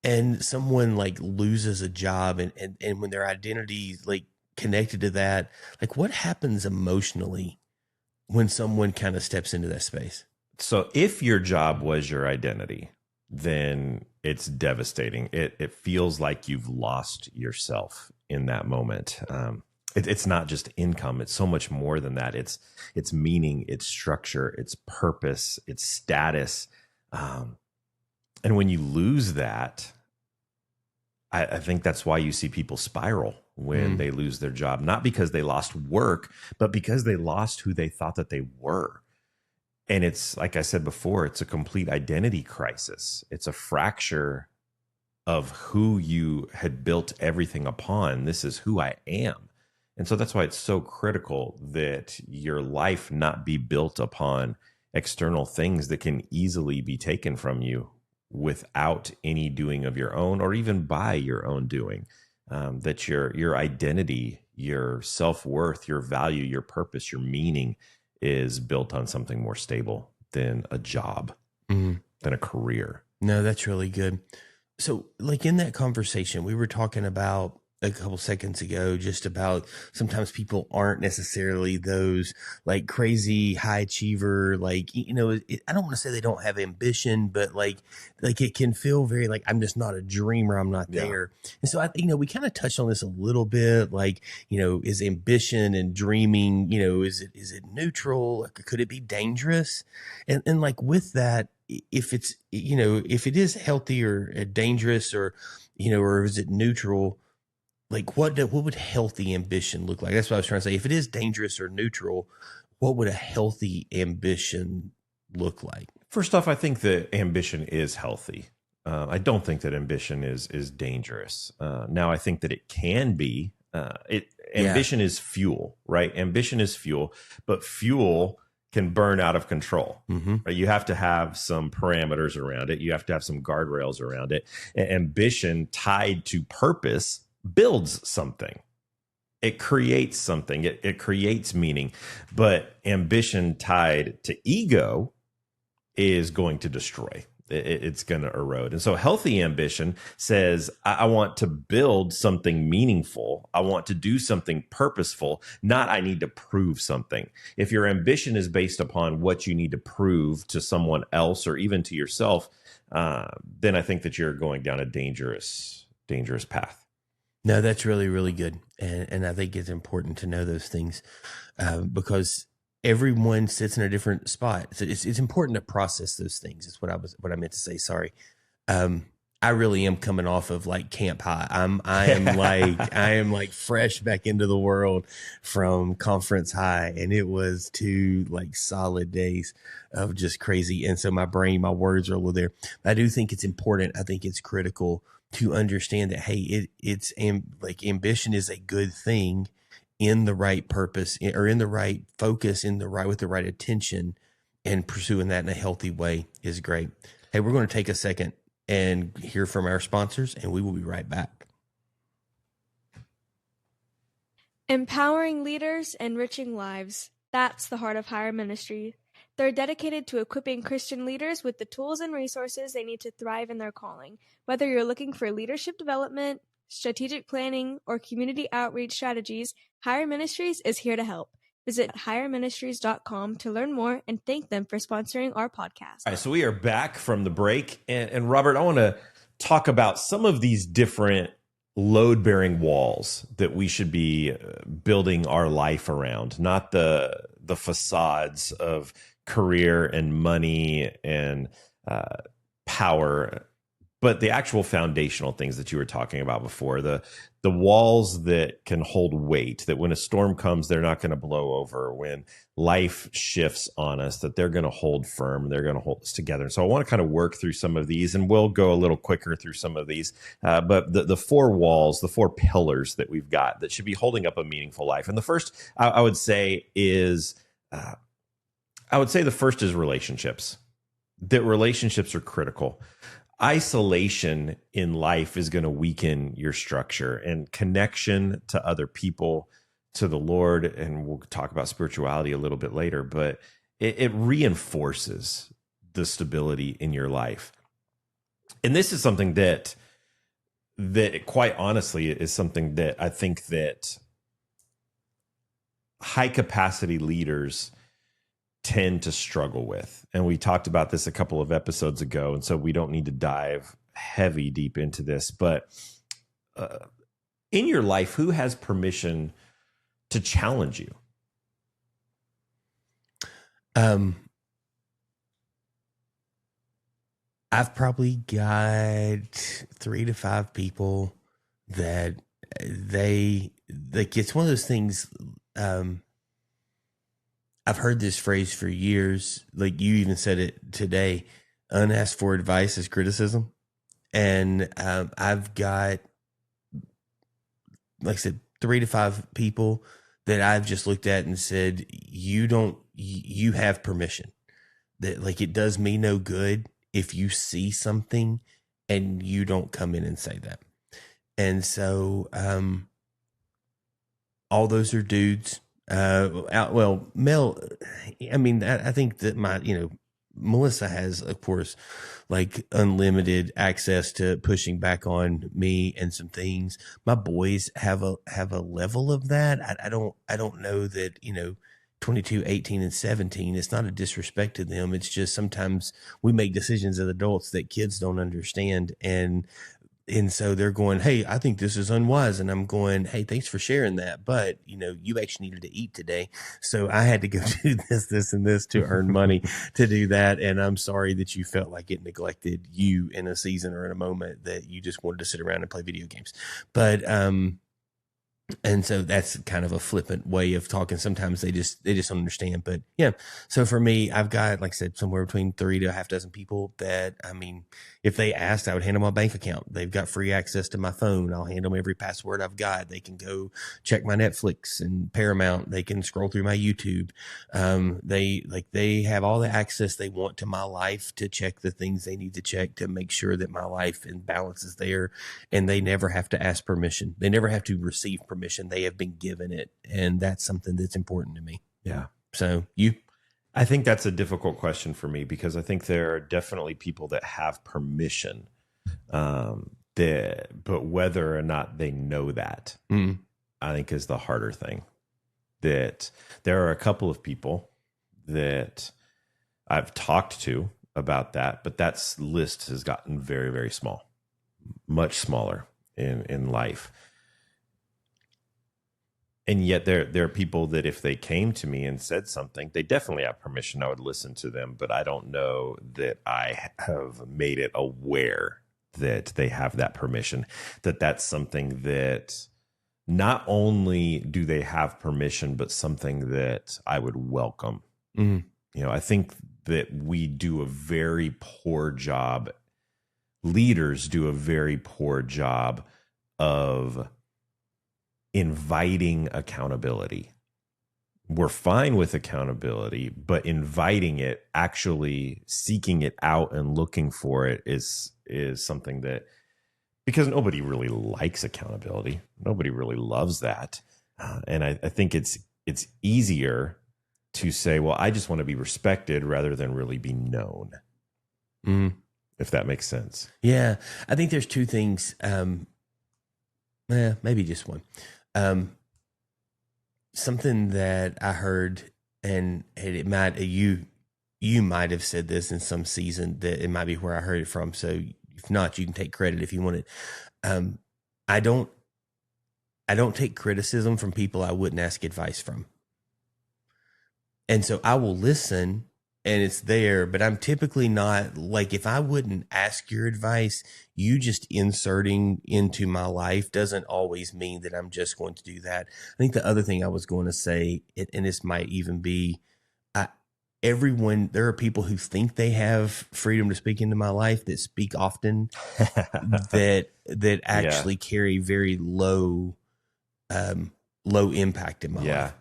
Speaker 3: and someone like loses a job and when their identity like connected to that, like what happens emotionally when someone kind of steps into that space?
Speaker 1: So if your job was your identity, then it's devastating. It feels like you've lost yourself in that moment. It's not just income. It's so much more than that. It's meaning, it's structure, it's purpose, it's status. And when you lose that, I think that's why you see people spiral when they lose their job, not because they lost work, but because they lost who they thought that they were. And it's like I said before, it's a complete identity crisis. It's a fracture of who you had built everything upon. This is who I am. And so that's why it's so critical that your life not be built upon external things that can easily be taken from you without any doing of your own or even by your own doing. That your identity, your self-worth, your value, your purpose, your meaning is built on something more stable than a job, than a career.
Speaker 3: No, that's really good. So like in that conversation, we were talking about a couple seconds ago, just about sometimes people aren't necessarily those like crazy high achiever, like, you know, I don't want to say they don't have ambition, but like it can feel very like, I'm just not a dreamer. I'm not there. And so we kind of touched on this a little bit, like, is ambition and dreaming, is it neutral? Could it be dangerous? And like with that, if it's, if it is healthy or dangerous or is it neutral? Like what would healthy ambition look like? That's what I was trying to say. If it is dangerous or neutral, what would a healthy ambition look like?
Speaker 1: First off, I think that ambition is healthy. I don't think that ambition is dangerous. Now, I think that it can be. Ambition is fuel, right? Ambition is fuel, but fuel can burn out of control. Right? You have to have some parameters around it. You have to have some guardrails around it. Ambition tied to purpose builds something. It creates something. It creates meaning. But ambition tied to ego is going to destroy. It's going to erode. And so healthy ambition says, I want to build something meaningful. I want to do something purposeful, not I need to prove something. If your ambition is based upon what you need to prove to someone else or even to yourself, then I think that you're going down a dangerous path.
Speaker 3: No, that's really, really good. And I think it's important to know those things because everyone sits in a different spot. So it's important to process those things. Is what I meant to say. Sorry. I really am coming off of like camp high. I am like fresh back into the world from conference high. And it was 2 like solid days of just crazy. And so my words are a little there. I do think it's important. I think it's critical to understand that, hey, ambition is a good thing in the right purpose or in the right focus, with the right attention, and pursuing that in a healthy way is great. Hey, we're going to take a second and hear from our sponsors, and we will be right back.
Speaker 4: Empowering leaders, enriching lives. That's the heart of Hire Ministry. They're dedicated to equipping Christian leaders with the tools and resources they need to thrive in their calling. Whether you're looking for leadership development, strategic planning, or community outreach strategies, Hire Ministries is here to help. Visit hireministries.com to learn more and thank them for sponsoring our podcast.
Speaker 1: All right, so we are back from the break. And Robert, I want to talk about some of these different load-bearing walls that we should be building our life around, not the facades of career and money and power, but the actual foundational things that you were talking about before, the walls that can hold weight, that when a storm comes, they're not going to blow over. When life shifts on us, that they're going to hold firm, they're going to hold us together. So I want to kind of work through some of these, and we'll go a little quicker through some of these. But the 4 walls, the 4 pillars that we've got that should be holding up a meaningful life. And the first, I would say, is the first is relationships. That relationships are critical. Isolation in life is going to weaken your structure, and connection to other people, to the Lord, and we'll talk about spirituality a little bit later, but it reinforces the stability in your life. And this is something that that quite honestly is something that I think that high capacity leaders tend to struggle with. And we talked about this a couple of episodes ago. And so we don't need to dive heavy deep into this, but in your life, who has permission to challenge you?
Speaker 3: I've probably got 3 to 5 people that they like. It's one of those things. I've heard this phrase for years. Like you even said it today. Unasked for advice is criticism, and I've got, like I said, 3 to 5 people that I've just looked at and said, you have permission. That, like, it does me no good if you see something and you don't come in and say that. And so, all those are dudes. Mel, I mean, I think that Melissa has, of course, like unlimited access to pushing back on me and some things. My boys have a level of that. I don't know that, 22, 18, and 17, it's not a disrespect to them. It's just sometimes we make decisions as adults that kids don't understand. And so they're going, hey, I think this is unwise. And I'm going, hey, thanks for sharing that. But, you actually needed to eat today. So I had to go do this, and this to earn money to do that. And I'm sorry that you felt like it neglected you in a season or in a moment that you just wanted to sit around and play video games. But, and so that's kind of a flippant way of talking. Sometimes they just don't understand. But yeah, so for me, I've got, like I said, somewhere between 3 to a half dozen people that, I mean, if they asked, I would hand them my bank account. They've got free access to my phone. I'll hand them every password I've got. They can go check my Netflix and Paramount. They can scroll through my YouTube. They have all the access they want to my life to check the things they need to check to make sure that my life and balance is there. And they never have to ask permission. They never have to receive permission. They have been given it. And that's something that's important to me.
Speaker 1: Yeah.
Speaker 3: So you?
Speaker 1: I think that's a difficult question for me, because I think there are definitely people that have permission, but whether or not they know that, I think is the harder thing. That there are a couple of people that I've talked to about that, but that list has gotten very, very small, much smaller in life. And yet there are people that if they came to me and said something, they definitely have permission. I would listen to them, but I don't know that I have made it aware that they have that permission, that's something that not only do they have permission, but something that I would welcome. Mm-hmm. I think that we do a very poor job. Leaders do a very poor job of inviting accountability. We're fine with accountability, but inviting it, actually seeking it out and looking for it is something that, because nobody really likes accountability. Nobody really loves that. And I think it's easier to say, well, I just want to be respected rather than really be known. If that makes sense.
Speaker 3: Yeah. I think there's 2 things. Maybe just one. Something that I heard, and it might, you might have said this in some season, that it might be where I heard it from. So if not, you can take credit if you want it. I don't take criticism from people I wouldn't ask advice from. And so I will listen, and it's there, but I'm typically not, like, if I wouldn't ask your advice, you just inserting into my life doesn't always mean that I'm just going to do that. I think the other thing I was going to say, and this might even be, there are people who think they have freedom to speak into my life, that speak often, that actually carry very low impact in my life.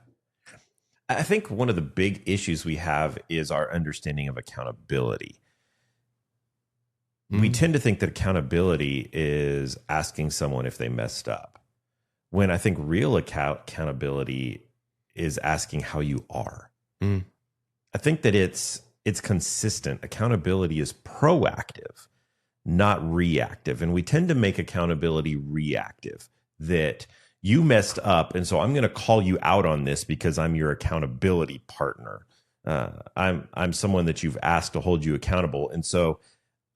Speaker 1: I think one of the big issues we have is our understanding of accountability. We tend to think that accountability is asking someone if they messed up, when I think real accountability is asking how you are. I think that it's consistent. Accountability is proactive. not reactive. And we tend to make accountability reactive, that you messed up, and so I'm going to call you out on this because I'm your accountability partner. I'm someone that you've asked to hold you accountable. And so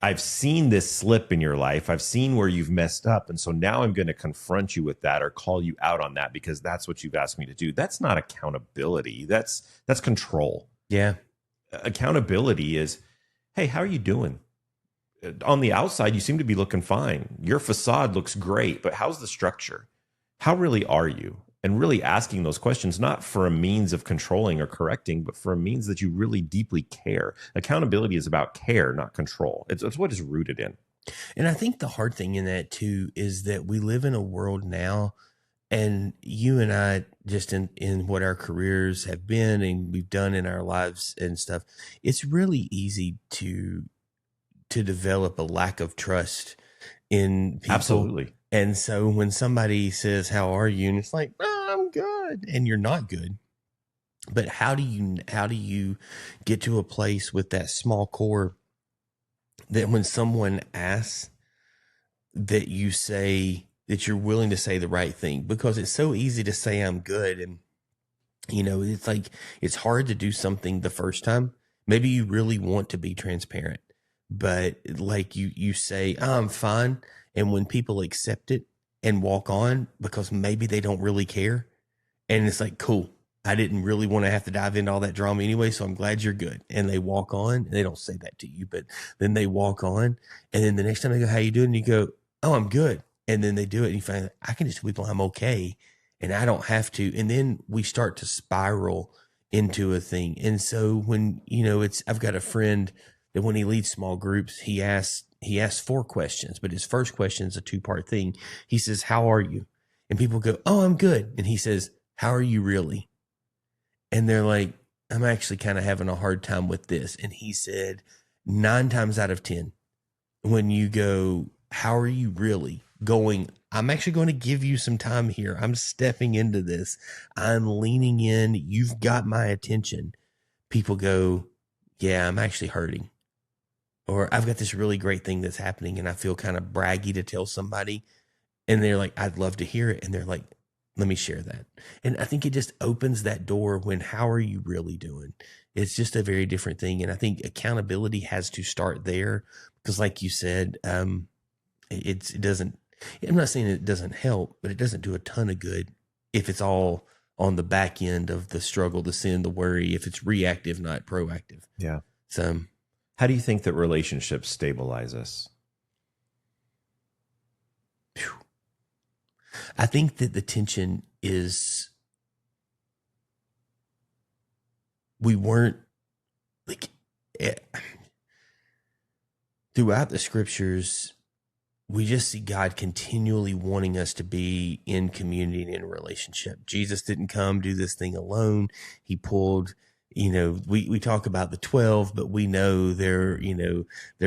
Speaker 1: I've seen this slip in your life. I've seen where you've messed up. And so now I'm going to confront you with that or call you out on that because that's what you've asked me to do. That's not accountability. That's control.
Speaker 3: Yeah.
Speaker 1: Accountability is, hey, how are you doing? On the outside, you seem to be looking fine. Your facade looks great, but how's the structure? How really are you? And really asking those questions, not for a means of controlling or correcting, but for a means that you really deeply care. Accountability is about care, not control. It's what is rooted in.
Speaker 3: And I think the hard thing in that too is that we live in a world now, and you and I, just in what our careers have been and we've done in our lives and stuff, it's really easy to develop a lack of trust in people.
Speaker 1: Absolutely.
Speaker 3: And so when somebody says, how are you? And it's like, oh, I'm good. And you're not good. But how do you get to a place with that small core that when someone asks, that you say, that you're willing to say the right thing? Because it's so easy to say I'm good. And, it's like, it's hard to do something the first time. Maybe you really want to be transparent, but like you say, oh, I'm fine. And when people accept it and walk on because maybe they don't really care, and it's like, cool, I didn't really want to have to dive into all that drama anyway, so I'm glad you're good. And they walk on. They don't say that to you, but then they walk on. And then the next time they go, how you doing? And you go, oh, I'm good. And then they do it and you find, I can just tell people I'm okay and I don't have to. And then we start to spiral into a thing. And so when, I've got a friend that when he leads small groups, he asks 4 questions, but his first question is a 2-part thing. He says, how are you? And people go, oh, I'm good. And he says, how are you really? And they're like, I'm actually kind of having a hard time with this. And he said, 9 times out of 10, when you go, how are you really going? I'm actually going to give you some time here. I'm stepping into this. I'm leaning in. You've got my attention. People go, yeah, I'm actually hurting. Or I've got this really great thing that's happening and I feel kind of braggy to tell somebody. And they're like, I'd love to hear it. And they're like, let me share that. And I think it just opens that door when, how are you really doing? It's just a very different thing. And I think accountability has to start there because like you said, it doesn't, I'm not saying it doesn't help, but it doesn't do a ton of good if it's all on the back end of the struggle, the sin, the worry, if it's reactive, not proactive.
Speaker 1: Yeah.
Speaker 3: So
Speaker 1: how do you think that relationships stabilize us?
Speaker 3: I think that the tension is we weren't like throughout the scriptures, we just see God continually wanting us to be in community and in a relationship. Jesus didn't come do this thing alone. He pulled, we talk about the 12, but we know there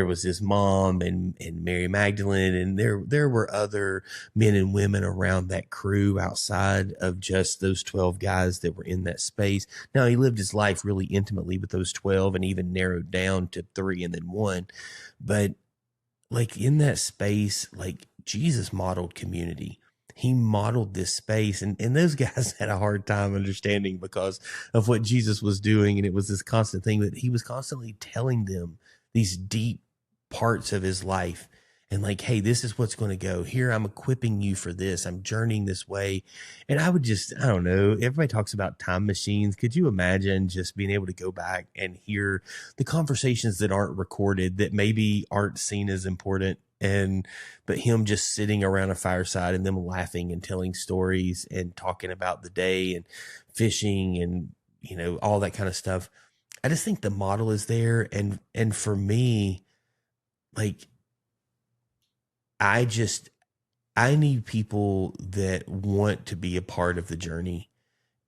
Speaker 3: was his mom and Mary Magdalene, and there were other men and women around that crew outside of just those 12 guys that were in that space. Now he lived his life really intimately with those 12 and even narrowed down to 3 and then 1. But like in that space, like Jesus modeled community. He modeled this space and those guys had a hard time understanding because of what Jesus was doing. And it was this constant thing that he was constantly telling them these deep parts of his life and like, hey, this is what's going to go here. I'm equipping you for this. I'm journeying this way. And I don't know. Everybody talks about time machines. Could you imagine just being able to go back and hear the conversations that aren't recorded, that maybe aren't seen as important? But him just sitting around a fireside and them laughing and telling stories and talking about the day and fishing and, all that kind of stuff. I just think the model is there. And for me, like, I need people that want to be a part of the journey.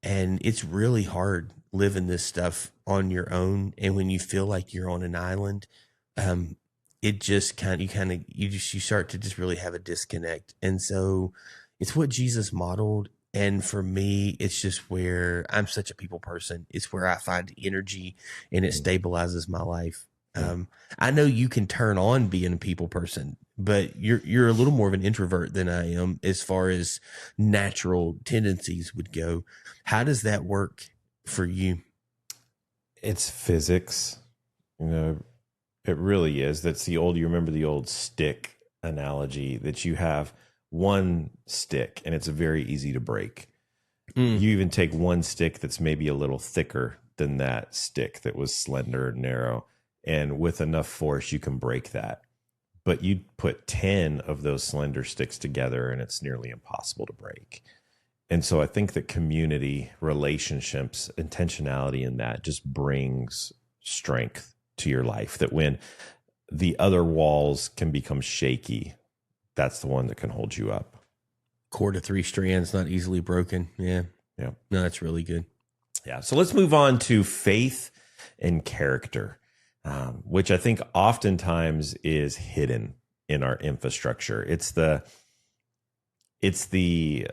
Speaker 3: And it's really hard living this stuff on your own. And when you feel like you're on an island, it just you start to just really have a disconnect. And so it's what Jesus modeled. And for me, it's just where I'm such a people person. It's where I find energy and it stabilizes my life. I know you can turn on being a people person, but you're a little more of an introvert than I am as far as natural tendencies would go. How does that work for you?
Speaker 1: It's physics. It really is. You remember the old stick analogy that you have one stick and it's very easy to break. You even take one stick that's maybe a little thicker than that stick that was slender and narrow, and with enough force you can break that. But you put 10 of those slender sticks together and it's nearly impossible to break. And so I think that community, relationships, intentionality in that just brings strength to your life, that when the other walls can become shaky, that's the one that can hold you up.
Speaker 3: Cord of 3 strands, not easily broken. Yeah.
Speaker 1: Yeah.
Speaker 3: No, that's really good.
Speaker 1: Yeah. So let's move on to faith and character, which I think oftentimes is hidden in our infrastructure. It's the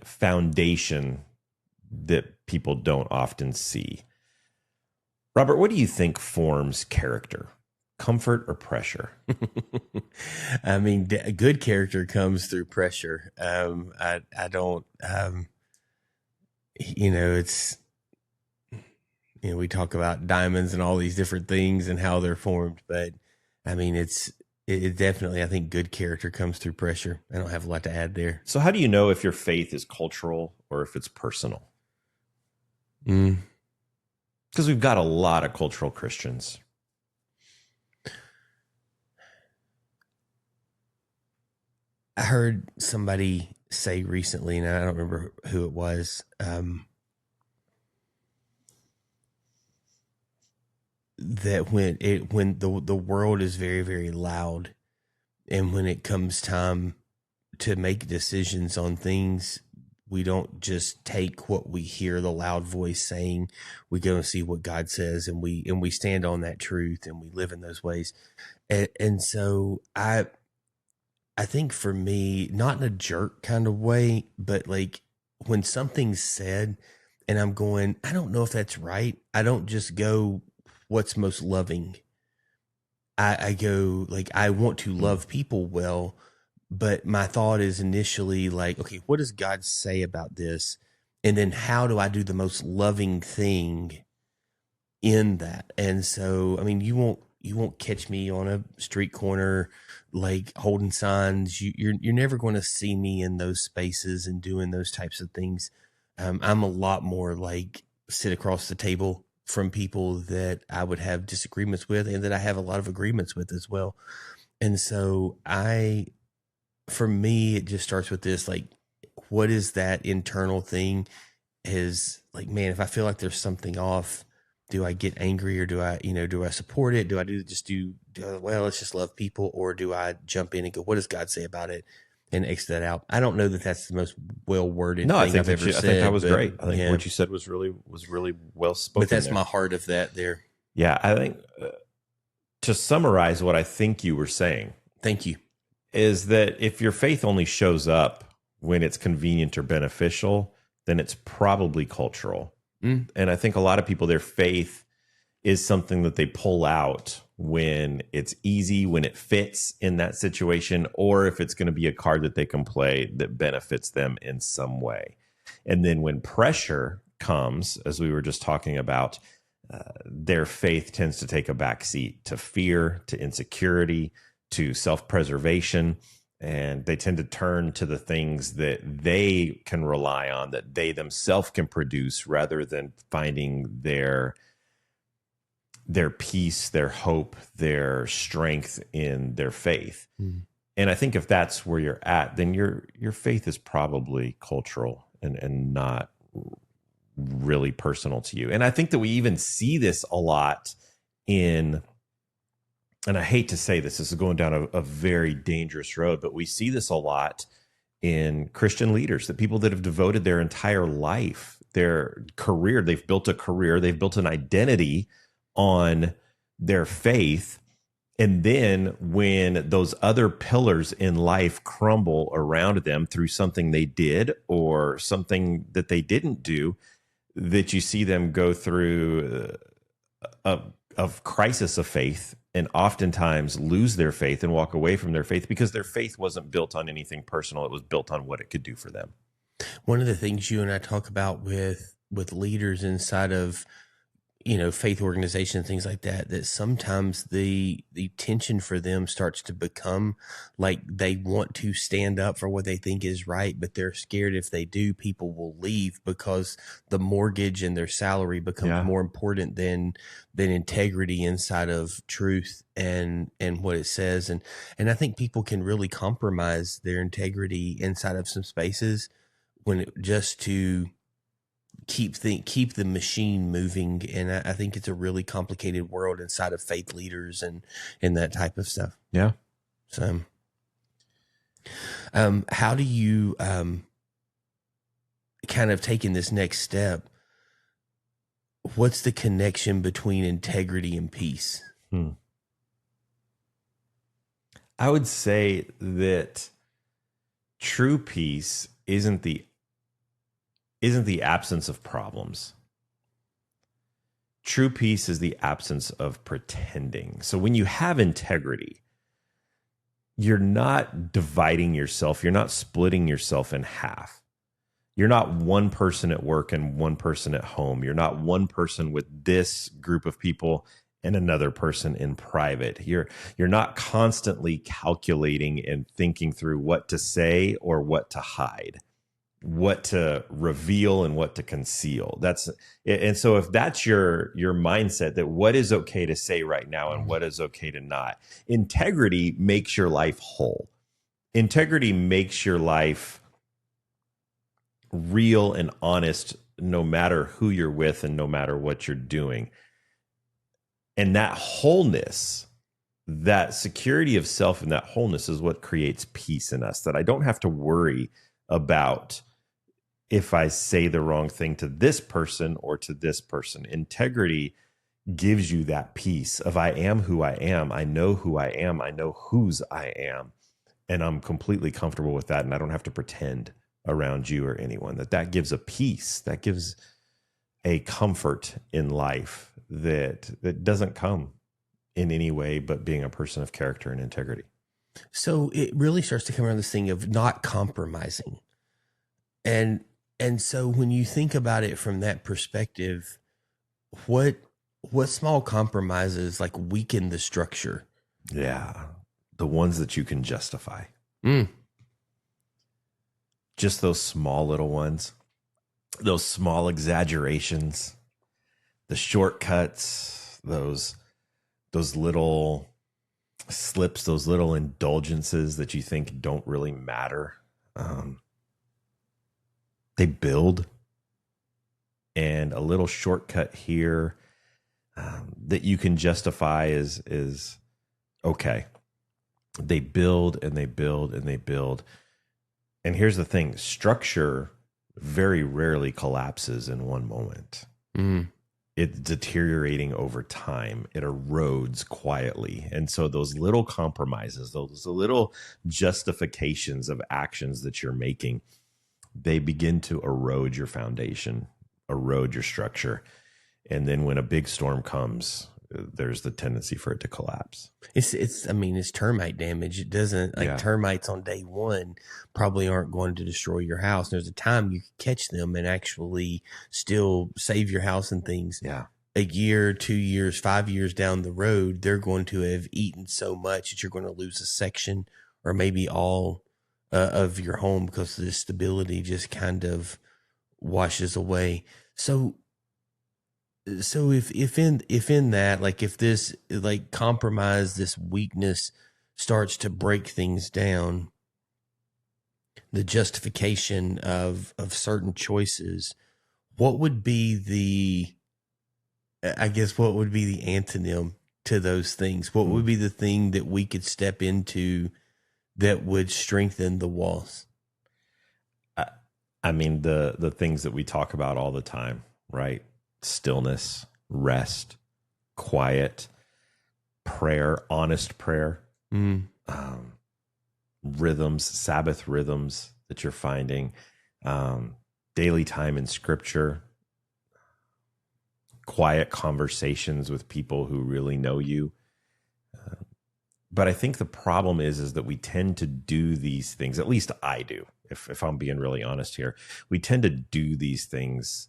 Speaker 1: foundation that people don't often see. Robert, what do you think forms character? Comfort or pressure?
Speaker 3: I mean, good character comes through pressure. I don't, it's, we talk about diamonds and all these different things and how they're formed, but I mean, it definitely, I think good character comes through pressure. I don't have a lot to add there.
Speaker 1: So how do you know if your faith is cultural or if it's personal? Because we've got a lot of cultural Christians.
Speaker 3: I heard somebody say recently, and I don't remember who it was, that when the world is very, very loud, and when it comes time to make decisions on things, we don't just take what we hear the loud voice saying. We go and see what God says, and we stand on that truth, and we live in those ways. And so I think for me, not in a jerk kind of way, but like when something's said and I'm going, I don't know if that's right, I don't just go, what's most loving? I go, like, I want to love people well, but my thought is initially like, okay, what does God say about this? And then how do I do the most loving thing in that? And so, I mean, you won't catch me on a street corner like holding signs. You're never going to see me in those spaces and doing those types of things. I'm a lot more like sit across the table from people that I would have disagreements with and that I have a lot of agreements with as well. And so for me, it just starts with this, like, what is that internal thing? Is like, man, if I feel like there's something off, do I get angry, or do I support it? Do I well, let's just love people, or do I jump in and go, what does God say about it, and exit that out? I don't know that that's the most well worded thing I've ever said.
Speaker 1: I think that was great. I think what you said was really well spoken.
Speaker 3: But that's my heart of that there.
Speaker 1: Yeah, I think to summarize what I think you were saying,
Speaker 3: thank you,
Speaker 1: is that if your faith only shows up when it's convenient or beneficial, then it's probably cultural. And I think a lot of people, their faith is something that they pull out when it's easy, when it fits in that situation, or if it's going to be a card that they can play that benefits them in some way. And then when pressure comes, as we were just talking about, their faith tends to take a backseat to fear, to insecurity, to self-preservation. And they tend to turn to the things that they can rely on, that they themselves can produce, rather than finding their peace, their hope, their strength in their faith. And I think if that's where you're at, then your faith is probably cultural and not really personal to you. And I think that we even see this a lot in, and I hate to say this is going down a very dangerous road, but we see this a lot in Christian leaders, the people that have devoted their entire life, their career, they've built a career, they've built an identity on their faith. And then when those other pillars in life crumble around them through something they did or something that they didn't do, that you see them go through a crisis of faith and oftentimes lose their faith and walk away from their faith because their faith wasn't built on anything personal. It was built on what it could do for them.
Speaker 3: One of the things you and I talk about with leaders inside of, faith organizations, things like that, that sometimes the tension for them starts to become like they want to stand up for what they think is right, but they're scared if they do, people will leave because the mortgage and their salary becomes more important than integrity inside of truth and what it says. And I think people can really compromise their integrity inside of some spaces when just to keep the machine moving. And I think it's a really complicated world inside of faith leaders and that type of stuff.
Speaker 1: Yeah.
Speaker 3: So, how do you, kind of taking this next step, what's the connection between integrity and peace?
Speaker 1: I would say that true peace isn't the absence of problems. True peace is the absence of pretending. So when you have integrity, you're not dividing yourself. You're not splitting yourself in half. You're not one person at work and one person at home. You're not one person with this group of people and another person in private. You're not constantly calculating and thinking through what to say or what to hide, what to reveal and what to conceal. And so if that's your mindset, that what is okay to say right now and what is okay to not, integrity makes your life whole. Integrity makes your life real and honest, no matter who you're with and no matter what you're doing. And that wholeness, that security of self and that wholeness is what creates peace in us, that I don't have to worry about if I say the wrong thing to this person or to this person. Integrity gives you that peace of I am who I am. I know who I am. I know whose I am. And I'm completely comfortable with that. And I don't have to pretend around you or anyone. That gives a peace. That gives a comfort in life that doesn't come in any way but being a person of character and integrity.
Speaker 3: So it really starts to come around this thing of not compromising. And so when you think about it from that perspective, what small compromises like weaken the structure?
Speaker 1: Yeah. The ones that you can justify. Just those small little ones, those small exaggerations, the shortcuts, those little slips, those little indulgences that you think don't really matter. They build, and a little shortcut here that you can justify is okay. They build and they build and they build. And here's the thing, structure very rarely collapses in one moment. It's deteriorating over time. It erodes quietly. And so those little compromises, those little justifications of actions that you're making, they begin to erode your foundation, erode your structure. And then when a big storm comes, there's the tendency for it to collapse.
Speaker 3: It's termite damage. It doesn't termites on day one probably aren't going to destroy your house. There's a time you can catch them and actually still save your house and things.
Speaker 1: Yeah.
Speaker 3: A year, 2 years, 5 years down the road, they're going to have eaten so much that you're going to lose a section or maybe all of your home because the stability just kind of washes away. So if in that, like if this like compromise, this weakness starts to break things down, the justification of certain choices, what would be the antonym to those things? What would be the thing that we could step into that would strengthen the walls?
Speaker 1: I mean, the things that we talk about all the time, right? Stillness, rest, quiet, prayer, honest prayer, rhythms, Sabbath rhythms that you're finding, daily time in scripture, quiet conversations with people who really know you, But I think the problem is that we tend to do these things, at least I do, if I'm being really honest here. We tend to do these things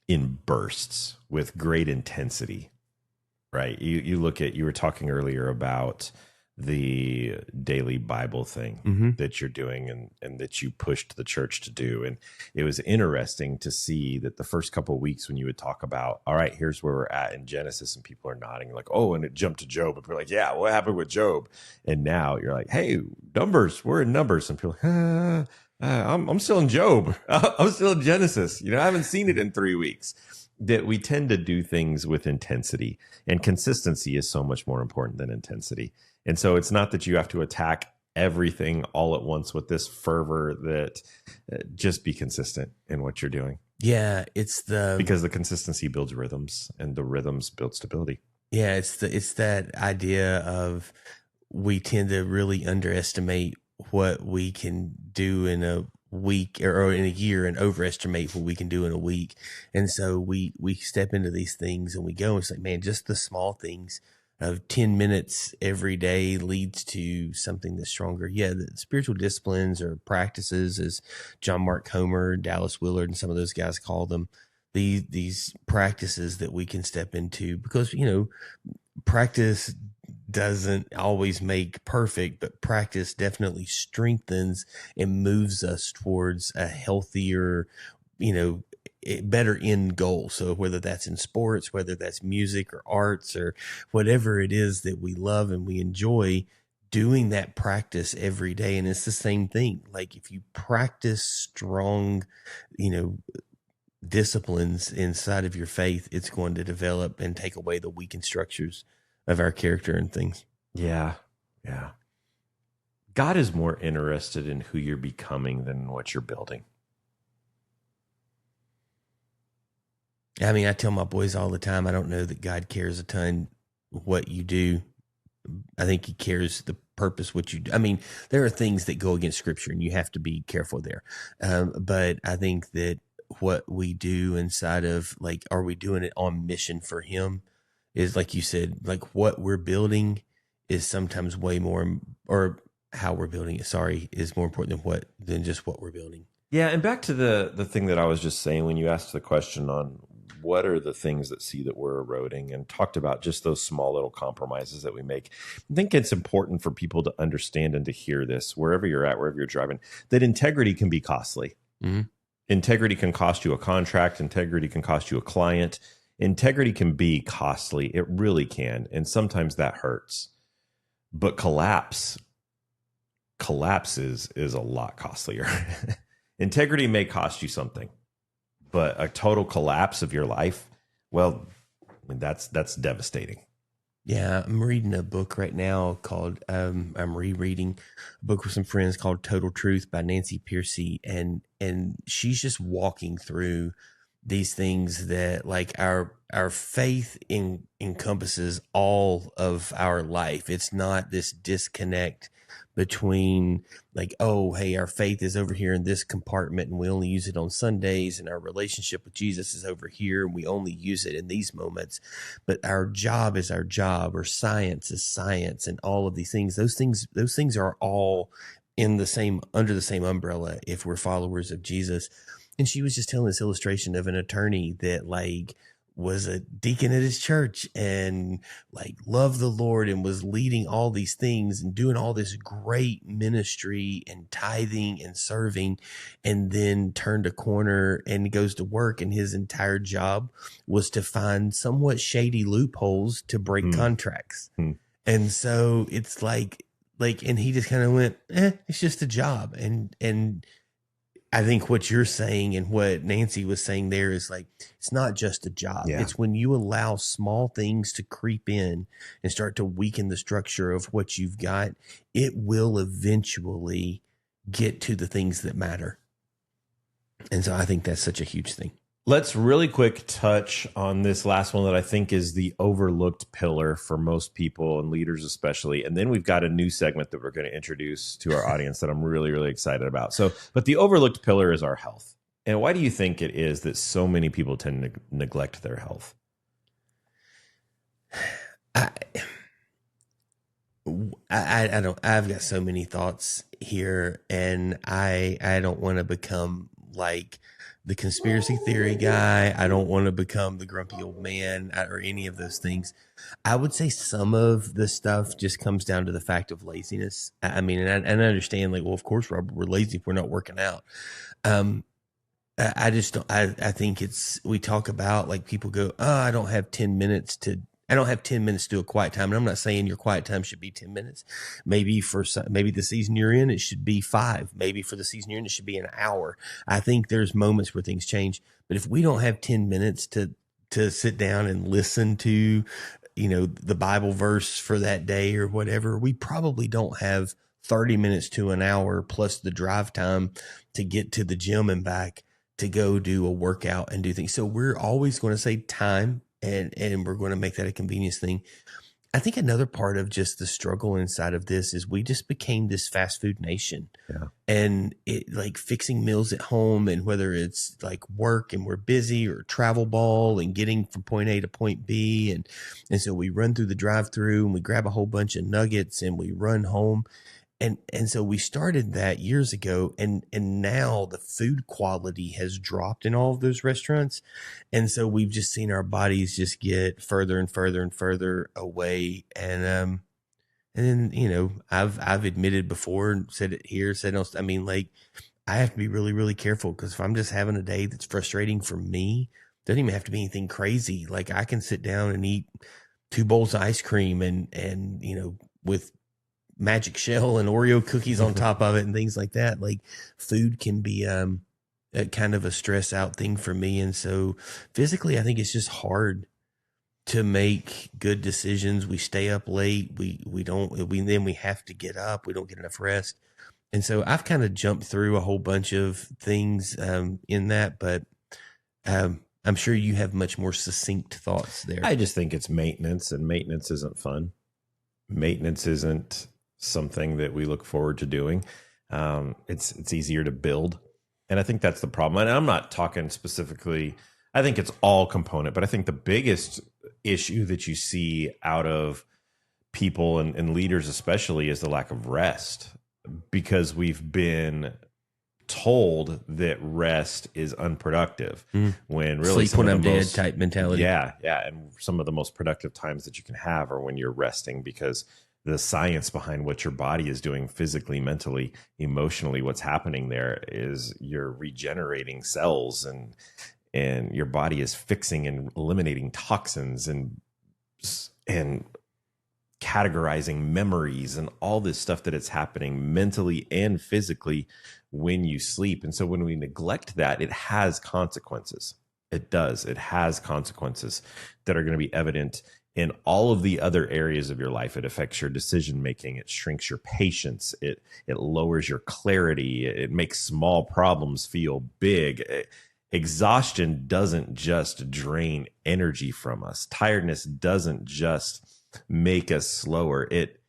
Speaker 1: in bursts with great intensity, right? You look at, you were talking earlier about the daily Bible thing that you're doing and that you pushed the church to do. And it was interesting to see that the first couple of weeks when you would talk about, all right, here's where we're at in Genesis, and people are nodding like, oh, and it jumped to Job. And we're like, yeah, what happened with Job? And now you're like, hey, numbers, we're in numbers. And people are like, I'm still in Job. I'm still in Genesis. I haven't seen it in 3 weeks. That we tend to do things with intensity, and consistency is so much more important than intensity. And so it's not that you have to attack everything all at once with this fervor, that just be consistent in what you're doing.
Speaker 3: Yeah,
Speaker 1: because the consistency builds rhythms, and the rhythms build stability.
Speaker 3: Yeah, it's that idea of, we tend to really underestimate what we can do in a week or in a year, and overestimate what we can do in a week. And so we step into these things and we go, and it's like, man, just the small things of 10 minutes every day leads to something that's stronger. Yeah, the spiritual disciplines or practices, as John Mark Comer, Dallas Willard, and some of those guys call them, these practices that we can step into, because, practice doesn't always make perfect, but practice definitely strengthens and moves us towards a healthier, better end goal. So whether that's in sports, whether that's music or arts or whatever it is that we love and we enjoy, doing that practice every day. And it's the same thing. Like, if you practice strong, disciplines inside of your faith, it's going to develop and take away the weakened structures of our character and things.
Speaker 1: Yeah. Yeah. God is more interested in who you're becoming than what you're building.
Speaker 3: I mean, I tell my boys all the time, I don't know that God cares a ton what you do. I think he cares the purpose, what you do. I mean, there are things that go against scripture, and you have to be careful there. But I think that what we do inside of, like, are we doing it on mission for him? Is, like you said, like, what we're building is sometimes way more, or how we're building it, is more important than just what we're building.
Speaker 1: Yeah, and back to the thing that I was just saying when you asked the question on what are the things that see that we're eroding, and talked about just those small little compromises that we make. I think it's important for people to understand and to hear this, wherever you're at, wherever you're driving, that integrity can be costly.
Speaker 3: Mm-hmm.
Speaker 1: Integrity can cost you a contract. Integrity can cost you a client. Integrity can be costly. It really can. And sometimes that hurts. But collapse is a lot costlier. Integrity may cost you something, but a total collapse of your life, well, I mean, that's devastating.
Speaker 3: Yeah, I'm reading a book right now called, I'm rereading a book with some friends called Total Truth by Nancy Pearcey. And she's just walking through these things that, like, our faith encompasses all of our life. It's not this disconnect between, like, oh, hey, our faith is over here in this compartment and we only use it on Sundays, and our relationship with Jesus is over here and we only use it in these moments. But our job is our job, or science is science, and all of these things. Those things are all under the same umbrella if we're followers of Jesus. And she was just telling this illustration of an attorney that, like, was a deacon at his church and, like, loved the Lord and was leading all these things and doing all this great ministry and tithing and serving, and then turned a corner and goes to work, and his entire job was to find somewhat shady loopholes to break contracts. And so it's like, and he just kind of went, it's just a job. And I think what you're saying and what Nancy was saying there is, like, it's not just a job.
Speaker 1: Yeah.
Speaker 3: It's when you allow small things to creep in and start to weaken the structure of what you've got, it will eventually get to the things that matter. And so I think that's such a huge thing.
Speaker 1: Let's really quick touch on this last one that I think is the overlooked pillar for most people, and leaders especially. And then we've got a new segment that we're going to introduce to our audience that I'm really, really excited about. But the overlooked pillar is our health. And why do you think it is that so many people tend to neglect their health?
Speaker 3: I don't, I've got so many thoughts here, and I don't want to become like the conspiracy theory guy. I don't want to become the grumpy old man or any of those things. I would say some of the stuff just comes down to the fact of laziness. I mean, and I understand, like, well, of course, Robert, we're lazy if we're not working out. I just don't, I think we talk about, like, people go, oh, I don't have 10 minutes to do a quiet time. And I'm not saying your quiet time should be 10 minutes. Maybe maybe the season you're in, it should be 5. Maybe for the season you're in, it should be an hour. I think there's moments where things change. But if we don't have 10 minutes to sit down and listen to, the Bible verse for that day or whatever, we probably don't have 30 minutes to an hour plus the drive time to get to the gym and back to go do a workout and do things. So we're always going to say time, and we're going to make that a convenience thing. I think another part of just the struggle inside of this is we just became this fast food nation.
Speaker 1: Yeah.
Speaker 3: And it, like, fixing meals at home, and whether it's like work and we're busy, or travel ball and getting from point A to point B. And so we run through the drive-through and we grab a whole bunch of nuggets and we run home. And so we started that years ago, and now the food quality has dropped in all of those restaurants. And so we've just seen our bodies just get further and further and further away. And then, I've admitted before and said it here, said else. I mean, like, I have to be really, really careful, because if I'm just having a day that's frustrating for me, it doesn't even have to be anything crazy. Like, I can sit down and eat 2 bowls of ice cream and with magic shell and Oreo cookies on top of it and things like that. Like, food can be a kind of a stress out thing for me. And so physically, I think it's just hard to make good decisions. We stay up late. Then we have to get up. We don't get enough rest. And so I've kind of jumped through a whole bunch of things in that, but I'm sure you have much more succinct thoughts there.
Speaker 1: I just think it's maintenance, and maintenance isn't fun. Maintenance isn't something that we look forward to doing. It's easier to build. And I think that's the problem. And I'm not talking specifically, I think it's all component, but I think the biggest issue that you see out of people and leaders especially is the lack of rest, because we've been told that rest is unproductive when really
Speaker 3: sleep when I'm dead type mentality.
Speaker 1: Yeah. And some of the most productive times that you can have are when you're resting, because the science behind what your body is doing physically, mentally, emotionally, what's happening there is you're regenerating cells, and your body is fixing and eliminating toxins and categorizing memories and all this stuff that is happening mentally and physically when you sleep. And so when we neglect that, it has consequences. It does. It has consequences that are going to be evident in all of the other areas of your life. It affects your decision making. It shrinks your patience. It lowers your clarity. It makes small problems feel big. Exhaustion doesn't just drain energy from us. Tiredness doesn't just make us slower. It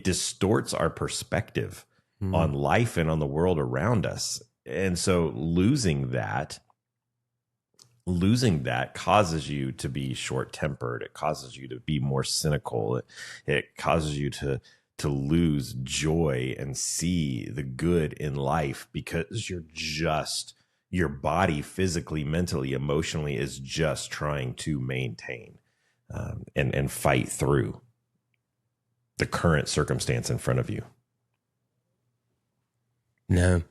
Speaker 1: distorts our perspective on life and on the world around us. And so losing that causes you to be short-tempered. It causes you to be more cynical. It causes you to lose joy and see the good in life, because your body physically, mentally, emotionally is just trying to maintain and fight through the current circumstance in front of you.
Speaker 3: No,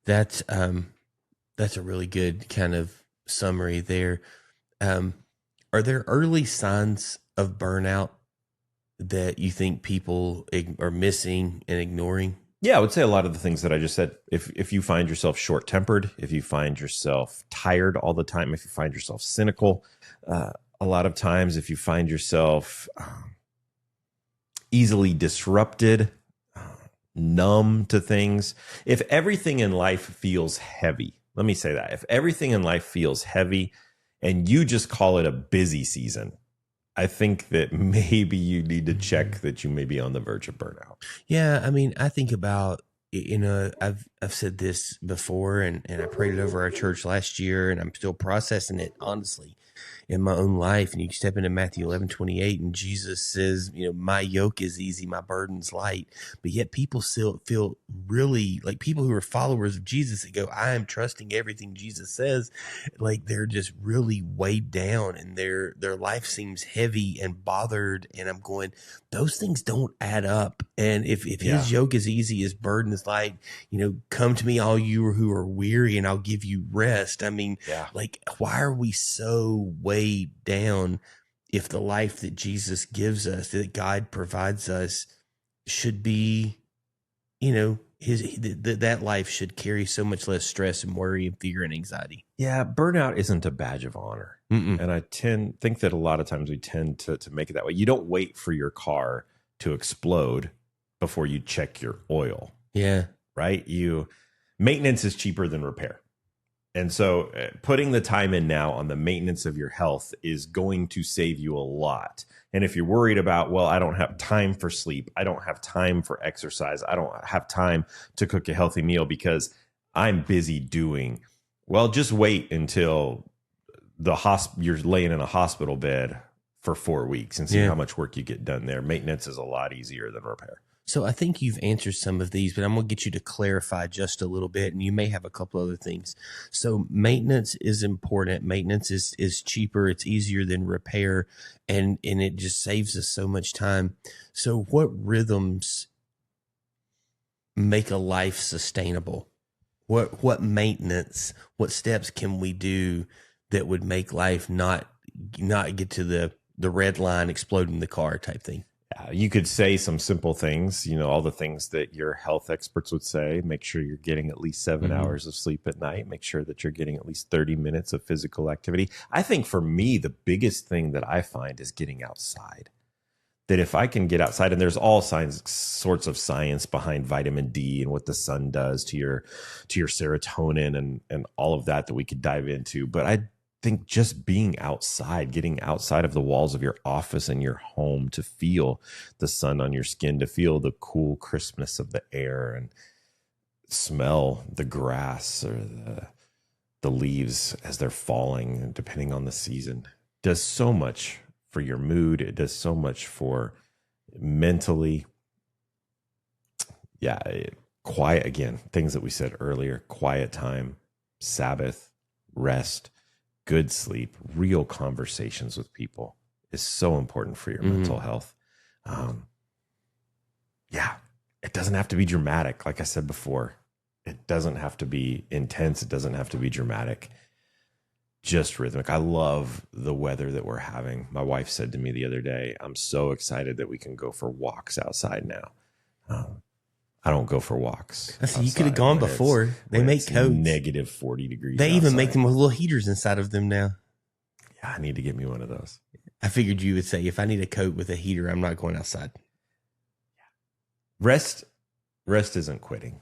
Speaker 3: that's a really good kind of summary there. Are there early signs of burnout that you think people are missing and ignoring?
Speaker 1: Yeah, I would say a lot of the things that I just said. If you find yourself short-tempered, if you find yourself tired all the time, if you find yourself cynical, a lot of times, if you find yourself easily disrupted, numb to things, if everything in life feels heavy, let me say that. If everything in life feels heavy and you just call it a busy season, I think that maybe you need to check that you may be on the verge of burnout.
Speaker 3: Yeah, I mean, I think about, I've said this before, and I prayed it over our church last year, and I'm still processing it, honestly. in my own life. And you step into Matthew 11:28, and Jesus says, my yoke is easy, my burden's light. But yet people still feel really like people who are followers of Jesus that go, I am trusting everything Jesus says. Like they're just really weighed down, and their life seems heavy and bothered. And I'm going, those things don't add up. And if his yoke is easy, his burden is light, come to me, all you who are weary, and I'll give you rest. I mean, like, why are we so weighed down if the life that Jesus gives us, that God provides us, should be, that life should carry so much less stress and worry and fear and anxiety.
Speaker 1: Yeah, burnout isn't a badge of honor. And I think that a lot of times we tend to make it that way. You don't wait for your car to explode before you check your oil.
Speaker 3: Yeah.
Speaker 1: Right? Maintenance is cheaper than repair. And so putting the time in now on the maintenance of your health is going to save you a lot. And if you're worried about, well, I don't have time for sleep, I don't have time for exercise, I don't have time to cook a healthy meal because I'm busy doing, well, just wait until you're laying in a hospital bed for 4 weeks and see how much work you get done there. Maintenance is a lot easier than repair.
Speaker 3: So I think you've answered some of these, but I'm going to get you to clarify just a little bit, and you may have a couple other things. So maintenance is important. Maintenance is cheaper. It's easier than repair, and it just saves us so much time. So what rhythms make a life sustainable? What maintenance, what steps can we do that would make life not get to the red line, exploding the car type thing?
Speaker 1: You could say some simple things, all the things that your health experts would say. Make sure you're getting at least 7 hours of sleep at night. Make sure that you're getting at least 30 minutes of physical activity. I think for me, the biggest thing that I find is getting outside. That if I can get outside, and there's all sorts of science behind vitamin D and what the sun does to your serotonin and all of that we could dive into. But I think just being outside, getting outside of the walls of your office and your home to feel the sun on your skin, to feel the cool crispness of the air and smell the grass or the leaves as they're falling, depending on the season, does so much for your mood. It does so much for mentally. Quiet, again, things that we said earlier, quiet time, Sabbath, rest, good sleep, real conversations with people is so important for your mental health. It doesn't have to be dramatic. Like I said before, it doesn't have to be intense. It doesn't have to be dramatic. Just rhythmic. I love the weather that we're having. My wife said to me the other day, I'm so excited that we can go for walks outside now. I don't go for walks.
Speaker 3: You could have gone before. They make coats.
Speaker 1: Negative 40 degrees.
Speaker 3: They even make them with little heaters inside of them now.
Speaker 1: Yeah, I need to get me one of those.
Speaker 3: I figured you would say, if I need a coat with a heater, I'm not going outside.
Speaker 1: Rest isn't quitting.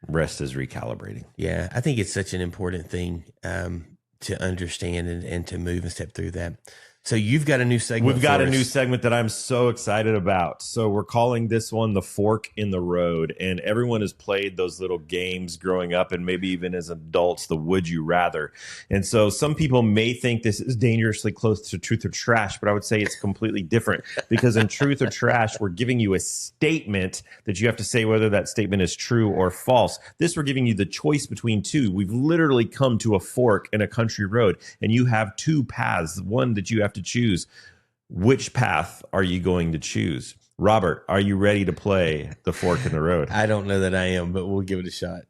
Speaker 1: Rest is recalibrating.
Speaker 3: Yeah, I think it's such an important thing to understand and to move and step through that. So you've got a new segment.
Speaker 1: We've got a new segment that I'm so excited about. So we're calling this one The Fork in the Road. And everyone has played those little games growing up, and maybe even as adults, the Would You Rather. And so some people may think this is dangerously close to Truth or Trash, but I would say it's completely different, because in Truth or Trash, we're giving you a statement that you have to say whether that statement is true or false. This, we're giving you the choice between two. We've literally come to a fork in a country road, and you have two paths, one that you have to choose. Which path are you going to choose? Robert, are you ready to play The Fork in the Road?
Speaker 3: I don't know that I am, but we'll give it a shot.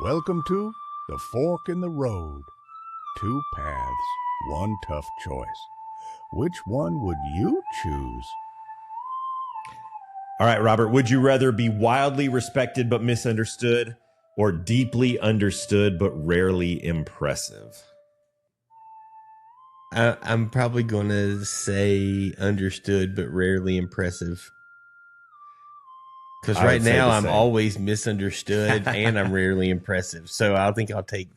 Speaker 5: Welcome to The Fork in the Road. Two paths, one tough choice. Which one would you choose?
Speaker 1: All right, Robert, would you rather be wildly respected but misunderstood, or deeply understood but rarely impressive?
Speaker 3: I'm probably going to say understood but rarely impressive. Because right now I'm always misunderstood and I'm rarely impressive. So I think I'll take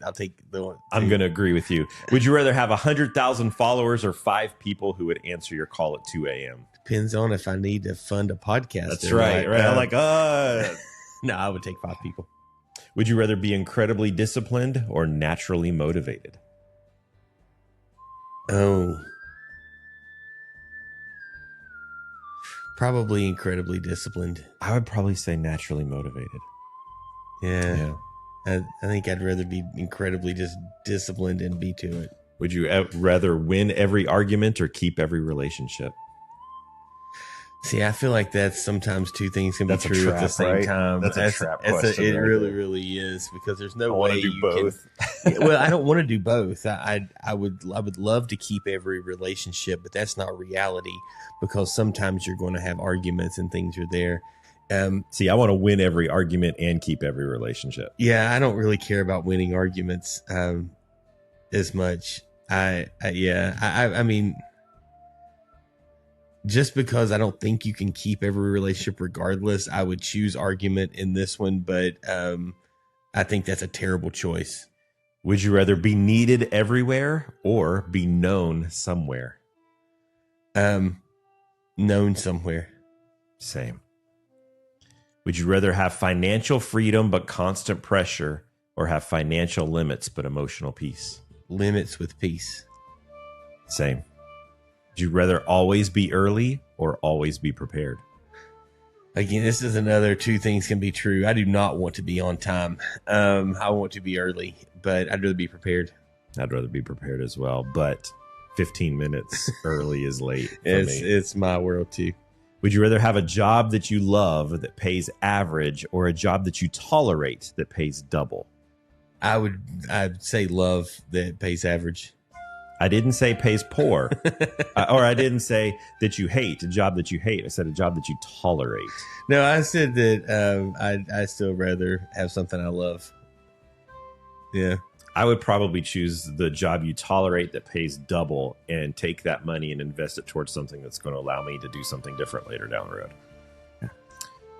Speaker 3: the one.
Speaker 1: I'm going to agree with you. Would you rather have 100,000 followers or 5 people who would answer your call at 2 a.m.?
Speaker 3: Depends on if I need to fund a podcast.
Speaker 1: That's right. I'm like,
Speaker 3: no, I would take 5 people.
Speaker 1: Would you rather be incredibly disciplined or naturally motivated?
Speaker 3: Oh, probably incredibly disciplined.
Speaker 1: I would probably say naturally motivated.
Speaker 3: Yeah. I think I'd rather be incredibly just disciplined and be to it.
Speaker 1: Would you rather win every argument or keep every relationship?
Speaker 3: See, I feel like that's sometimes two things can
Speaker 1: That's a
Speaker 3: be true at the
Speaker 1: trap,
Speaker 3: same
Speaker 1: right?
Speaker 3: time.
Speaker 1: That's a trap question
Speaker 3: It
Speaker 1: right
Speaker 3: really,
Speaker 1: there.
Speaker 3: really is, because there's no
Speaker 1: I
Speaker 3: way
Speaker 1: want to do
Speaker 3: you
Speaker 1: both.
Speaker 3: can. Well, I don't want to do both. I would love to keep every relationship, but that's not reality, because sometimes you're going to have arguments and things are there.
Speaker 1: See, I want to win every argument and keep every relationship.
Speaker 3: Yeah, I don't really care about winning arguments as much. I mean, just because I don't think you can keep every relationship regardless, I would choose argument in this one, but I think that's a terrible choice.
Speaker 1: Would you rather be needed everywhere or be known somewhere?
Speaker 3: Known somewhere.
Speaker 1: Same. Would you rather have financial freedom but constant pressure, or have financial limits but emotional peace?
Speaker 3: Limits with peace.
Speaker 1: Same. Would you rather always be early or always be prepared?
Speaker 3: Again, this is another two things can be true. I do not want to be on time. I want to be early, but I'd rather be prepared.
Speaker 1: I'd rather be prepared as well, but 15 minutes early is late for me.
Speaker 3: It's my world too.
Speaker 1: Would you rather have a job that you love that pays average, or a job that you tolerate that pays double?
Speaker 3: I'd say love that pays average.
Speaker 1: I didn't say pays poor, or I didn't say that you hate a job that you hate. I said a job that you tolerate.
Speaker 3: No, I said that I still rather have something I love. Yeah.
Speaker 1: I would probably choose the job you tolerate that pays double and take that money and invest it towards something that's going to allow me to do something different later down the road. Yeah.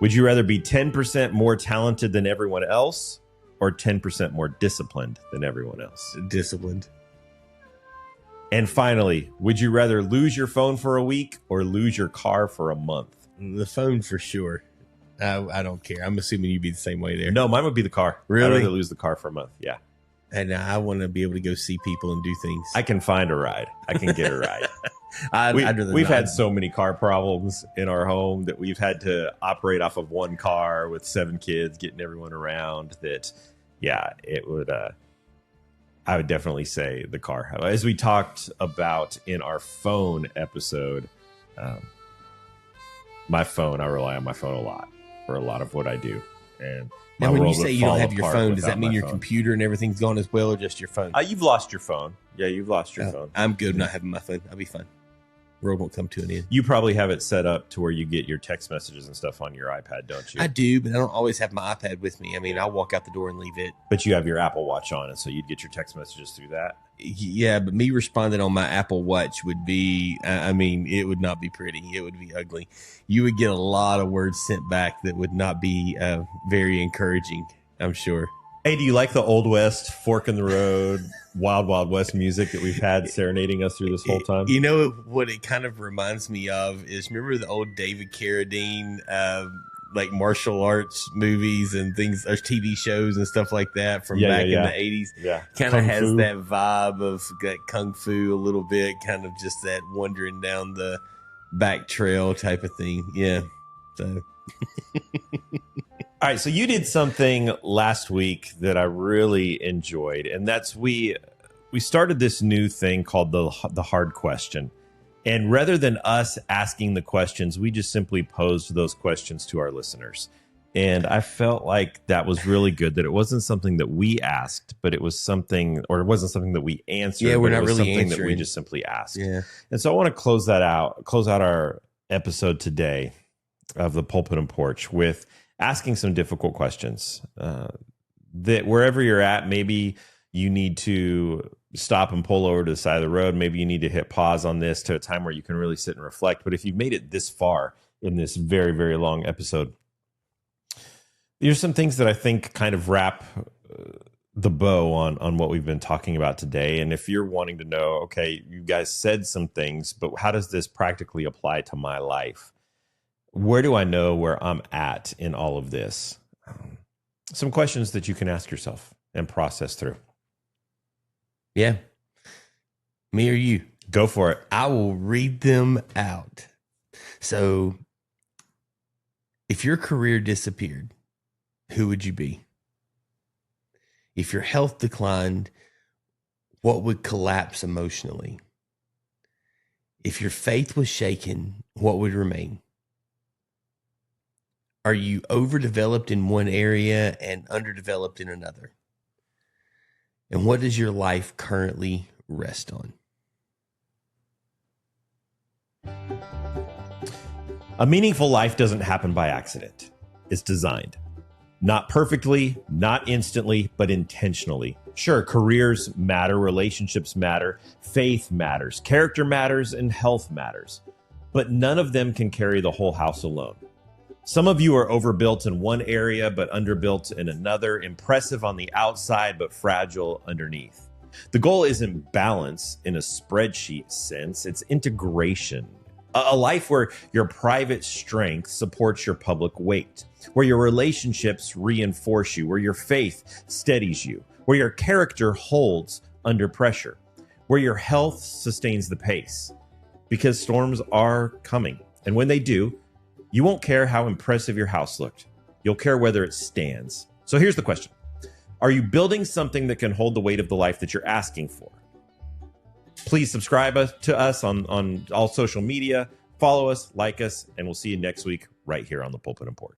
Speaker 1: Would you rather be 10% more talented than everyone else, or 10% more disciplined than everyone else?
Speaker 3: Disciplined.
Speaker 1: And finally, would you rather lose your phone for a week or lose your car for a month?
Speaker 3: The phone for sure. I don't care. I'm assuming you'd be the same way there.
Speaker 1: No, mine would be the car.
Speaker 3: Really?
Speaker 1: I'd rather lose the car for a month. Yeah.
Speaker 3: And I want to be able to go see people and do things.
Speaker 1: I can find a ride. I can get a ride.
Speaker 3: I'd rather
Speaker 1: We've
Speaker 3: not.
Speaker 1: had so many car problems in our home that we've had to operate off of one car with 7 kids, getting everyone around, that, yeah, it would, I would definitely say the car. As we talked about in our phone episode, my phone, I rely on my phone a lot for a lot of what I do. And
Speaker 3: Now,
Speaker 1: my
Speaker 3: when you
Speaker 1: world would
Speaker 3: say you don't
Speaker 1: fall
Speaker 3: have your
Speaker 1: apart
Speaker 3: phone, does that
Speaker 1: without
Speaker 3: mean
Speaker 1: my
Speaker 3: your
Speaker 1: phone.
Speaker 3: computer and everything's gone as well, or just your phone?
Speaker 1: You've lost your phone. Yeah, you've lost your phone.
Speaker 3: I'm good not having my phone. I'll be fine. World won't come to an end.
Speaker 1: You probably have it set up to where you get your text messages and stuff on your iPad, don't you?
Speaker 3: I do, but I don't always have my iPad with me. I mean, I'll walk out the door and leave it.
Speaker 1: But you have your Apple Watch on, and so you'd get your text messages through that.
Speaker 3: Yeah, but me responding on my Apple Watch would be, I mean, it would not be pretty. It would be ugly. You would get a lot of words sent back that would not be very encouraging, I'm sure.
Speaker 1: Hey, do you like the Old West, Fork in the Road, Wild Wild West music that we've had serenading us through this whole time?
Speaker 3: You know what it kind of reminds me of is, remember the old David Carradine like martial arts movies and things, or TV shows and stuff like that from back in the 80s?
Speaker 1: Yeah.
Speaker 3: Kind of has that vibe of that kung fu a little bit, kind of just that wandering down the back trail type of thing. Yeah. So
Speaker 1: All right, so you did something last week that I really enjoyed, and that's we started this new thing called the hard question. And rather than us asking the questions, we just simply posed those questions to our listeners. And I felt like that was really good, that it wasn't something that we asked, but it was something, or it wasn't something that we answered.
Speaker 3: Yeah, we're
Speaker 1: but
Speaker 3: not
Speaker 1: it was
Speaker 3: really
Speaker 1: something
Speaker 3: answering.
Speaker 1: that we just simply asked.
Speaker 3: yeah.
Speaker 1: And so I want to close out our episode today of the Pulpit and Porch with asking some difficult questions that wherever you're at, maybe you need to stop and pull over to the side of the road. Maybe you need to hit pause on this to a time where you can really sit and reflect. But if you've made it this far in this very, very long episode, there's some things that I think kind of wrap the bow on what we've been talking about today. And if you're wanting to know, okay, you guys said some things, but how does this practically apply to my life? Where do I know where I'm at in all of this? some questions that you can ask yourself and process through.
Speaker 3: Yeah. Me or you?
Speaker 1: Go for it.
Speaker 3: I will read them out. So, if your career disappeared, who would you be? If your health declined, what would collapse emotionally? If your faith was shaken, what would remain? Are you overdeveloped in one area and underdeveloped in another? And what does your life currently rest on?
Speaker 1: A meaningful life doesn't happen by accident. It's designed. Not perfectly, not instantly, but intentionally. Sure, careers matter, relationships matter, faith matters, character matters, and health matters. But none of them can carry the whole house alone. Some of you are overbuilt in one area, but underbuilt in another, impressive on the outside, but fragile underneath. The goal isn't balance in a spreadsheet sense, it's integration. A life where your private strength supports your public weight, where your relationships reinforce you, where your faith steadies you, where your character holds under pressure, where your health sustains the pace. Because storms are coming. And when they do, you won't care how impressive your house looked. You'll care whether it stands. So here's the question. Are you building something that can hold the weight of the life that you're asking for? Please subscribe to us on all social media. Follow us, like us, and we'll see you next week right here on the Pulpit and Porch.